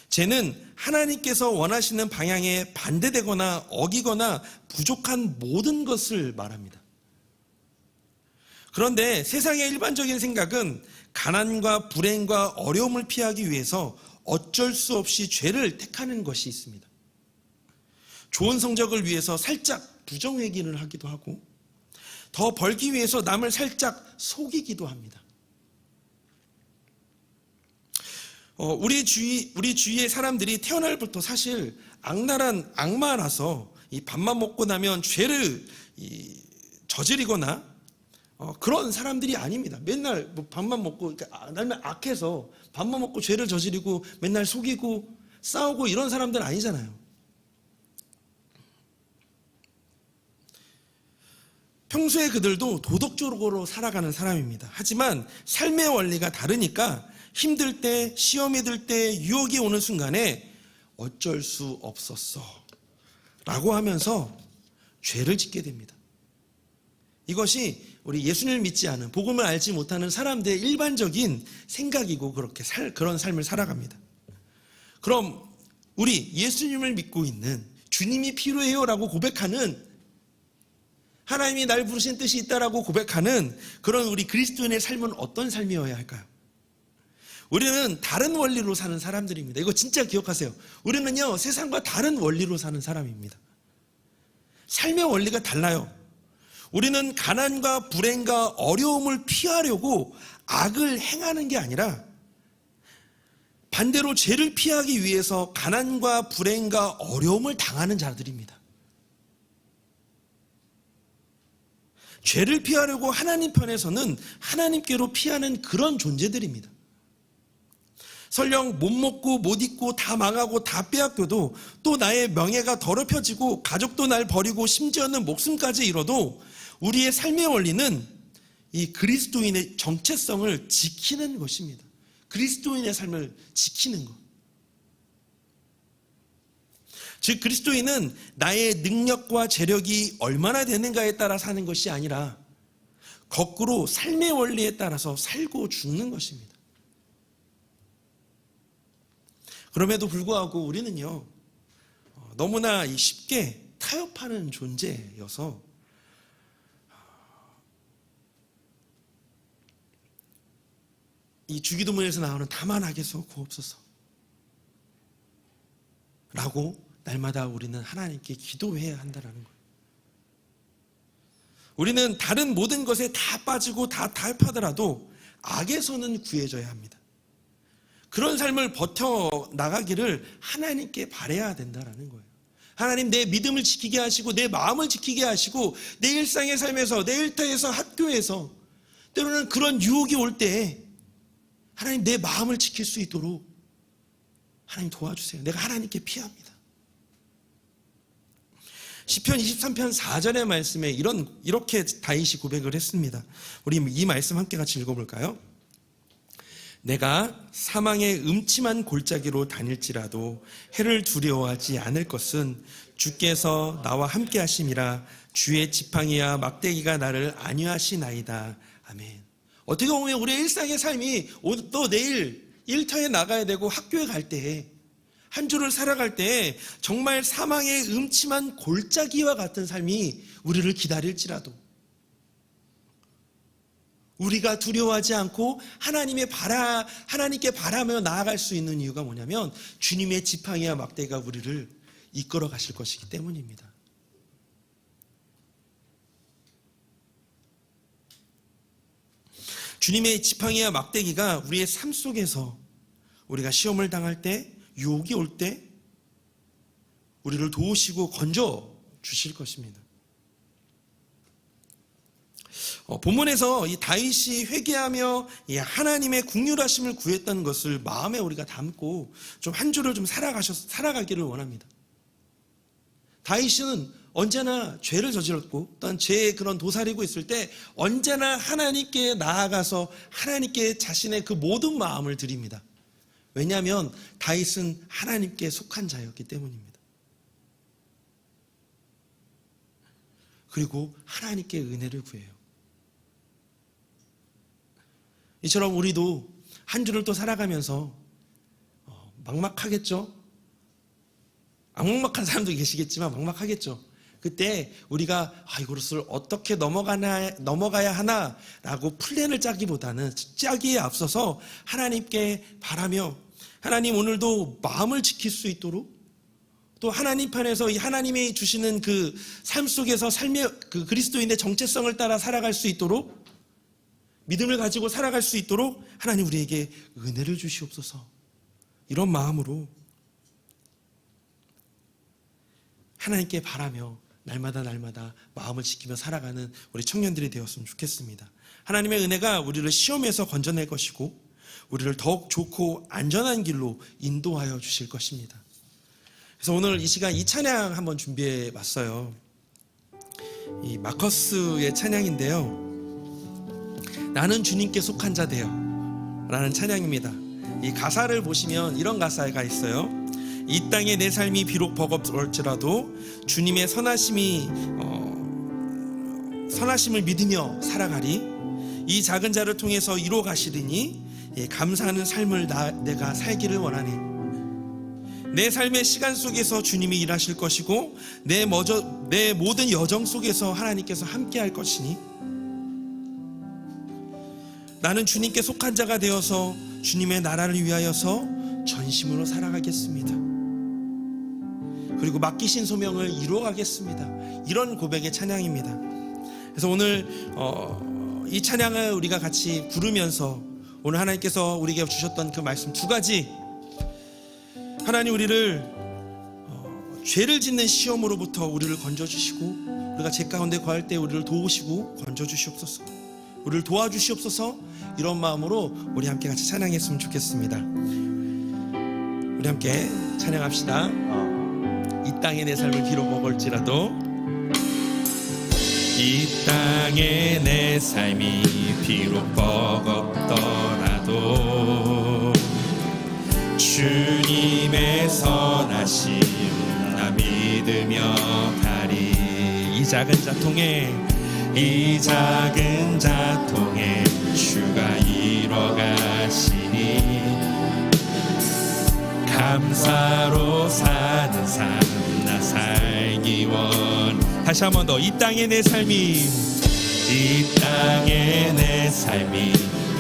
죄는 하나님께서 원하시는 방향에 반대되거나 어기거나 부족한 모든 것을 말합니다. 그런데 세상의 일반적인 생각은 가난과 불행과 어려움을 피하기 위해서 어쩔 수 없이 죄를 택하는 것이 있습니다. 좋은 성적을 위해서 살짝 부정회귀를 하기도 하고 더 벌기 위해서 남을 살짝 속이기도 합니다. 우리 주위의 사람들이 태어날부터 사실 악랄한 악마라서 이 밥만 먹고 나면 죄를 저지르거나 그런 사람들이 아닙니다. 맨날 밥만 먹고 맨날 악해서 밥만 먹고 죄를 저지르고 맨날 속이고 싸우고 이런 사람들 아니잖아요. 평소에 그들도 도덕적으로 살아가는 사람입니다. 하지만 삶의 원리가 다르니까 힘들 때, 시험이 들 때, 유혹이 오는 순간에 어쩔 수 없었어 라고 하면서 죄를 짓게 됩니다. 이것이 우리 예수님을 믿지 않은, 복음을 알지 못하는 사람들의 일반적인 생각이고 그런 삶을 살아갑니다. 그럼 우리 예수님을 믿고 있는, 주님이 필요해요 라고 고백하는, 하나님이 날 부르신 뜻이 있다라고 고백하는 그런 우리 그리스도인의 삶은 어떤 삶이어야 할까요? 우리는 다른 원리로 사는 사람들입니다. 이거 진짜 기억하세요. 우리는요, 세상과 다른 원리로 사는 사람입니다. 삶의 원리가 달라요. 우리는 가난과 불행과 어려움을 피하려고 악을 행하는 게 아니라 반대로 죄를 피하기 위해서 가난과 불행과 어려움을 당하는 자들입니다. 죄를 피하려고 하나님 편에서는 하나님께로 피하는 그런 존재들입니다. 설령 못 먹고 못 입고 다 망하고 다 빼앗겨도 또 나의 명예가 더럽혀지고 가족도 날 버리고 심지어는 목숨까지 잃어도 우리의 삶의 원리는 이 그리스도인의 정체성을 지키는 것입니다. 그리스도인의 삶을 지키는 것. 즉 그리스도인은 나의 능력과 재력이 얼마나 되는가에 따라 사는 것이 아니라 거꾸로 삶의 원리에 따라서 살고 죽는 것입니다. 그럼에도 불구하고 우리는요, 너무나 쉽게 타협하는 존재여서 이 주기도문에서 나오는 다만 악에서 구하옵소서 라고 날마다 우리는 하나님께 기도해야 한다는 거예요. 우리는 다른 모든 것에 다 빠지고 다 타협하더라도 악에서는 구해져야 합니다. 그런 삶을 버텨나가기를 하나님께 바라야 된다는 거예요. 하나님, 내 믿음을 지키게 하시고 내 마음을 지키게 하시고 내 일상의 삶에서, 내 일터에서, 학교에서 때로는 그런 유혹이 올 때 하나님, 내 마음을 지킬 수 있도록 하나님 도와주세요. 내가 하나님께 피합니다. 시편 23편 4절의 말씀에 이렇게 다윗이 고백을 했습니다. 우리 이 말씀 함께 같이 읽어볼까요? 내가 사망의 음침한 골짜기로 다닐지라도 해를 두려워하지 않을 것은 주께서 나와 함께 하심이라. 주의 지팡이와 막대기가 나를 안위하시나이다. 아멘. 어떻게 보면 우리의 일상의 삶이 또 내일 일터에 나가야 되고 학교에 갈 때, 한 주를 살아갈 때 정말 사망의 음침한 골짜기와 같은 삶이 우리를 기다릴지라도 우리가 두려워하지 않고 하나님께 바라며 나아갈 수 있는 이유가 뭐냐면 주님의 지팡이와 막대기가 우리를 이끌어 가실 것이기 때문입니다. 주님의 지팡이와 막대기가 우리의 삶 속에서 우리가 시험을 당할 때, 유혹이 올 때 우리를 도우시고 건져 주실 것입니다. 본문에서 이 다윗이 회개하며 이 하나님의 긍휼하심을 구했던 것을 마음에 우리가 담고 좀 한 주를 좀 살아가기를 원합니다. 다윗은 언제나 죄를 저질렀고 또한 죄에 그런 도사리고 있을 때 언제나 하나님께 나아가서 하나님께 자신의 그 모든 마음을 드립니다. 왜냐하면 다윗은 하나님께 속한 자였기 때문입니다. 그리고 하나님께 은혜를 구해요. 이처럼 우리도 한 주를 또 살아가면서 막막하겠죠? 막막한 사람도 계시겠지만 막막하겠죠. 그때 우리가 이것을 어떻게 넘어가야 하나라고 플랜을 짜기에 앞서서 하나님께 바라며 하나님, 오늘도 마음을 지킬 수 있도록 또 하나님 편에서 이 하나님이 주시는 그 삶 속에서 삶의 그 그리스도인의 정체성을 따라 살아갈 수 있도록, 믿음을 가지고 살아갈 수 있도록 하나님 우리에게 은혜를 주시옵소서. 이런 마음으로 하나님께 바라며 날마다 마음을 지키며 살아가는 우리 청년들이 되었으면 좋겠습니다. 하나님의 은혜가 우리를 시험에서 건져낼 것이고 우리를 더욱 좋고 안전한 길로 인도하여 주실 것입니다. 그래서 오늘 이 시간 이 찬양 한번 준비해 봤어요. 이 마커스의 찬양인데요, 나는 주님께 속한 자 되어 라는 찬양입니다. 이 가사를 보시면 이런 가사가 있어요. 이 땅에 내 삶이 비록 버겁을지라도 주님의 선하심을 믿으며 살아가리. 이 작은 자를 통해서 이루어 가시리니 감사하는 삶을 내가 살기를 원하네. 내 삶의 시간 속에서 주님이 일하실 것이고 내 모든 여정 속에서 하나님께서 함께 할 것이니 나는 주님께 속한 자가 되어서 주님의 나라를 위하여서 전심으로 살아가겠습니다. 그리고 맡기신 소명을 이루어가겠습니다. 이런 고백의 찬양입니다. 그래서 오늘 이 찬양을 우리가 같이 부르면서 오늘 하나님께서 우리에게 주셨던 그 말씀 두 가지, 하나님 우리를 죄를 짓는 시험으로부터 우리를 건져주시고 우리가 죄 가운데 거할 때 우리를 도우시고 건져주시옵소서, 우리를 도와주시옵소서. 이런 마음으로 우리 함께 같이 찬양했으면 좋겠습니다. 우리 함께 찬양합시다. 이 땅에 내 삶을 비록 버겁을지라도, 이 땅에 내 삶이 비록 버겁더라도 주님의 선하심 나 믿으며 가리. 이 작은 자통에 주가 이뤄가시니 감사로 사는 삶 나 살기 원. 다시 한 번 더. 이 땅의 내 삶이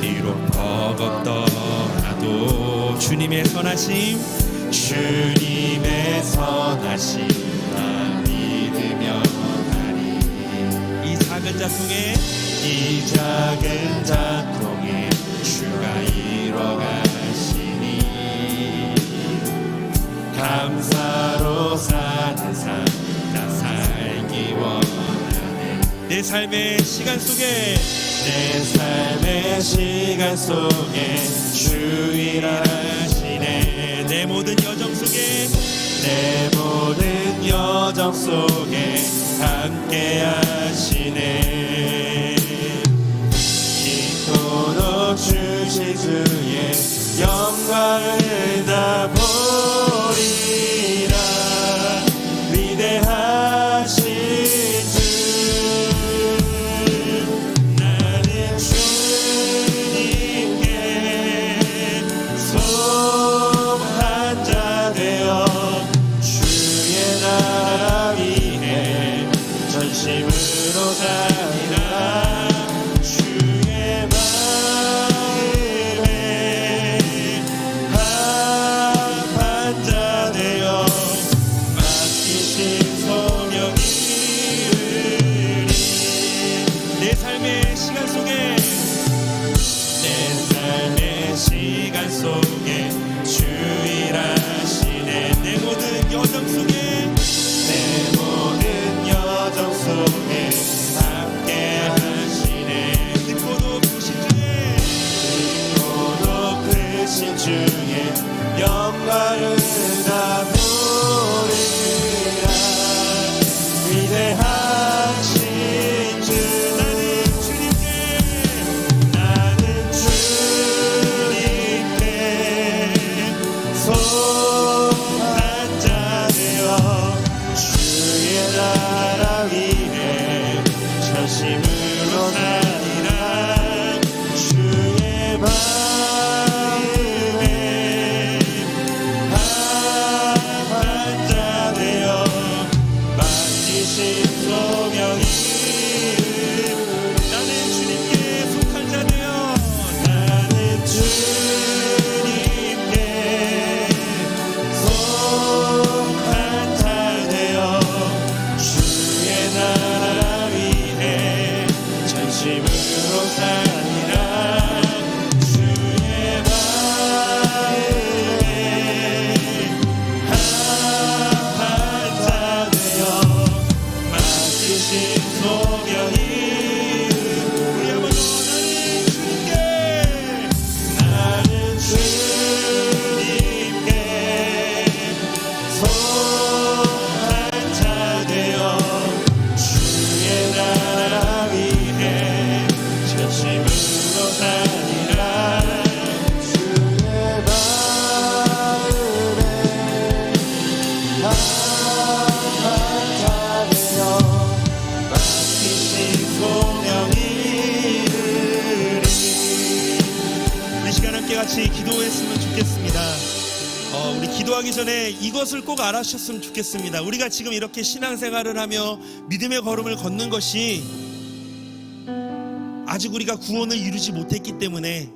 비록 버겁더라도 주님의 선하심 나 믿으며 가리. 이 작은 자통에 주가 이뤄가시니 감사로 사는 삶 나 살기 원하네. 내 삶의 시간 속에 주 일하시네. 내 모든 여정 속에 함께 하시네. 깊고도 주시 주의 영광을 다 보리라. 위대하신 주 나는 주님께 속한 자 되어 주의 나라 위해 전심으로 살리라. 주의 마음에 합한 자 되어 맡기신 소명이 이르리. 내 삶의 시간 속에 주 일하시네. 내 모든 여정 속에 함께 하시네. 깊고도 크신 주의 영광을 다 보리라. 위대하신 주 나는 주님께 속한 자 되어 주의 나라 위해 전심으로 살리라. 주의 마음에 합한 자 되어 맡기신 소명이 나는 주님께 속한 자 되어 주의 나라 위해 전심으로 살리라. 주의 마음에 합한 자 되어 맡기신 소명이 우리 한번 더. 나는 주님께 속한 자 되어 주의 나라 위해 전심으로 살리라. 주의 마음에 합한 자 되어 맡기신 소명이 이르리. 이 시간 함께 같이 기도했으면 좋겠습니다. 우리 기도하기 전에 이것을 꼭 알아주셨으면 좋겠습니다. 우리가 지금 이렇게 신앙생활을 하며 믿음의 걸음을 걷는 것이 아직 우리가 구원을 이루지 못했기 때문에,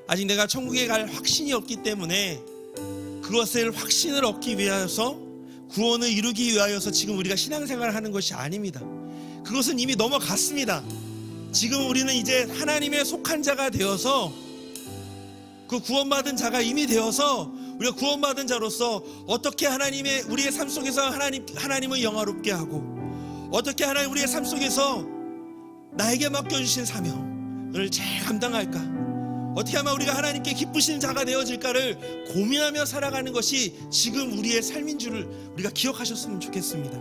아직 내가 천국에 갈 확신이 없기 때문에, 그것을 확신을 얻기 위하여서 구원을 이루기 위하여서 지금 우리가 신앙생활을 하는 것이 아닙니다. 그것은 이미 넘어갔습니다. 지금 우리는 이제 하나님의 속한 자가 되어서, 그 구원받은 자가 이미 되어서, 우리가 구원받은 자로서 어떻게 우리의 삶 속에서 하나님을 영화롭게 하고, 어떻게 우리의 삶 속에서 나에게 맡겨주신 사명을 잘 감당할까, 어떻게 하면 우리가 하나님께 기쁘신 자가 되어질까를 고민하며 살아가는 것이 지금 우리의 삶인 줄을 우리가 기억하셨으면 좋겠습니다.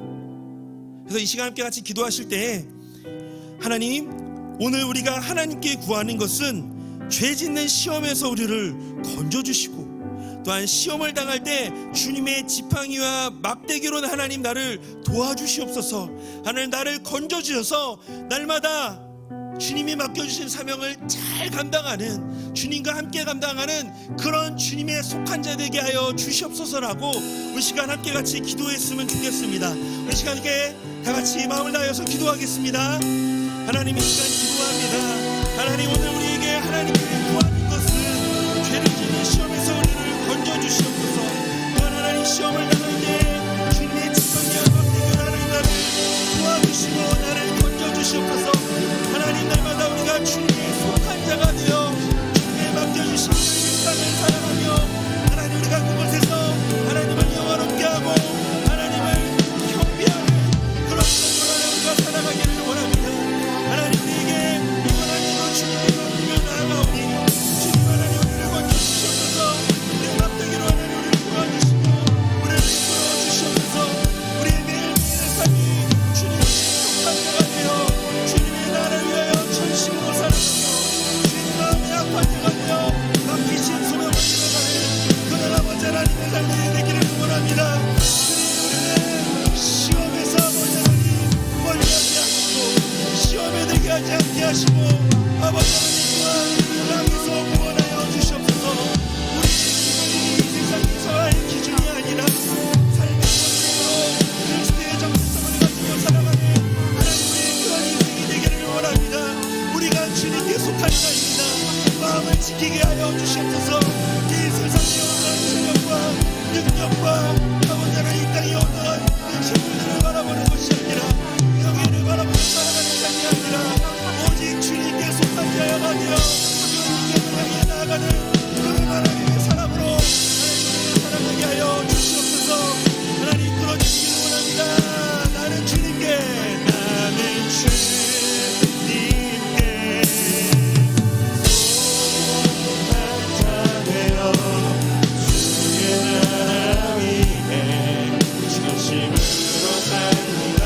그래서 이 시간 함께 같이 기도하실 때, 하나님, 오늘 우리가 하나님께 구하는 것은 죄 짓는 시험에서 우리를 건져주시고 또한 시험을 당할 때 주님의 지팡이와 막대기로 하나님 나를 도와주시옵소서. 하나님 나를 건져주셔서 날마다 주님이 맡겨주신 사명을 잘 감당하는, 주님과 함께 감당하는 그런 주님의 속한 자 되게 하여 주시옵소서라고 우리 시간 함께 같이 기도했으면 좋겠습니다. 우리 시간 함께 다 같이 마음을 다하여서 기도하겠습니다. 하나님, 이 시간 기도합니다. 하나님, 오늘 우리에게 하나님께서 구하는 것은 죄를 짓는 시험에서 우리를 건져주시옵소서. 또한 하나님, 시험을 당할 때 주님의 지팡이와 막대기로 하나님 나를 도와주시고 나를 건져주시옵소서. 하나님, 날마다 우리가 주님의 속한 자가 되어 주님의 맡겨주신 그 일상을 살아가며 하나님, 우리가 그곳에서 하나님을 영화롭게 하고 하나님을 경배하는 그런 삶을 우리가 살아가기를 원합니다. 하나님, 우리에게 이번 한 주도 주님의 말씀을 나아가오니 주님 하나님, 우리를 건져주시옵소서. 내 막대기로 하나님 우리를 도와주시고 우리를 이끌어 주시옵소서. 우리의 매일매일의 삶이 주님의 속한 자가 되어 주님의 나라를 위하여 전심으로 살아가며 주님 마음에 아픈 자가 되어 맡기신 소명을 이뤄가는 그런 아버지 하나님의 삶이 되기를 원합니다. 우리는 시험에서 멀리하지 하시고 시험에 들게 하지 않게 하시고 아버지 하나님 또한 땅에서 구원하여 주시옵소서. 우리의 기준이 세상에서의 기준이 아니라 삶의 본질로 그리스도의 정체성을 가지고 살아가는 하나님의 그런 인생이 되기를 원합니다. 우리가 주님께 속한 자입니다. 마음을 지키게 하여 주시옵소서. 이 세상의 어떠한 체력과 능력과 아버지 하나님 이 땅의 어떠한 생물들을 바라보는 것이 아니라 영예를 바라보며 살아가는 삶이 아니라 오직 주님께 속한 자가 되어 주님께 향해 나아가는 그런 하나님의 사람으로 하나님을 살아가게 하여 주시옵소서. 하나님, 끌어주시기를 원합니다. 나는 주님께 속한 자 되어 주의 나라 위에 전심으로 살리라.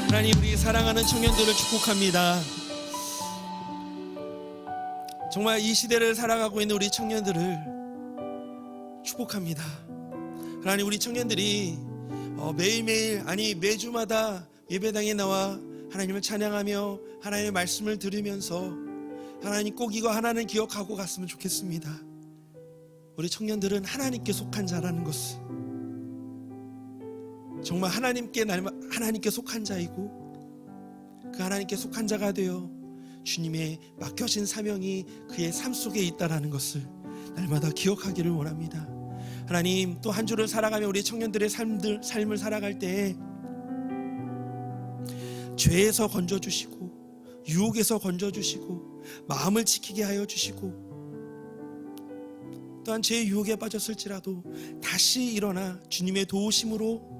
하나님, 우리 사랑하는 청년들을 축복합니다. 정말 이 시대를 살아가고 있는 우리 청년들을 축복합니다. 하나님, 우리 청년들이 매일매일 아니 매주마다 예배당에 나와 하나님을 찬양하며 하나님의 말씀을 들으면서 하나님 꼭 이거 하나는 기억하고 갔으면 좋겠습니다. 우리 청년들은 하나님께 속한 자라는 것을, 정말 하나님께 속한 자이고 그 하나님께 속한 자가 되어 주님의 맡겨진 사명이 그의 삶 속에 있다라는 것을 날마다 기억하기를 원합니다. 하나님, 또 한 주를 살아가며 우리 청년들의 삶을 살아갈 때 죄에서 건져주시고 유혹에서 건져주시고 마음을 지키게 하여 주시고 또한 죄의 유혹에 빠졌을지라도 다시 일어나 주님의 도우심으로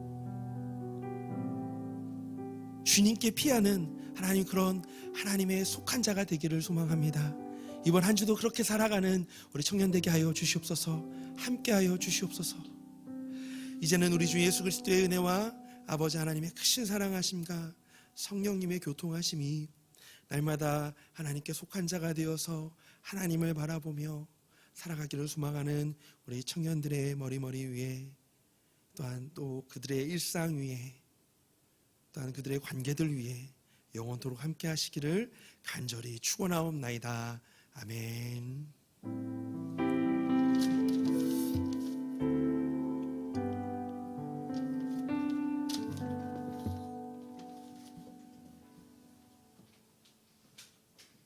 주님께 피하는 하나님, 그런 하나님의 속한 자가 되기를 소망합니다. 이번 한 주도 그렇게 살아가는 우리 청년 되게 하여 주시옵소서. 함께 하여 주시옵소서. 이제는 우리 주 예수 그리스도의 은혜와 아버지 하나님의 크신 사랑하심과 성령님의 교통하심이 날마다 하나님께 속한 자가 되어서 하나님을 바라보며 살아가기를 소망하는 우리 청년들의 머리 위에, 또한 또 그들의 일상 위에, 또한 그들의 관계들 위해 영원토록 함께 하시기를 간절히 축원하옵나이다. 아멘.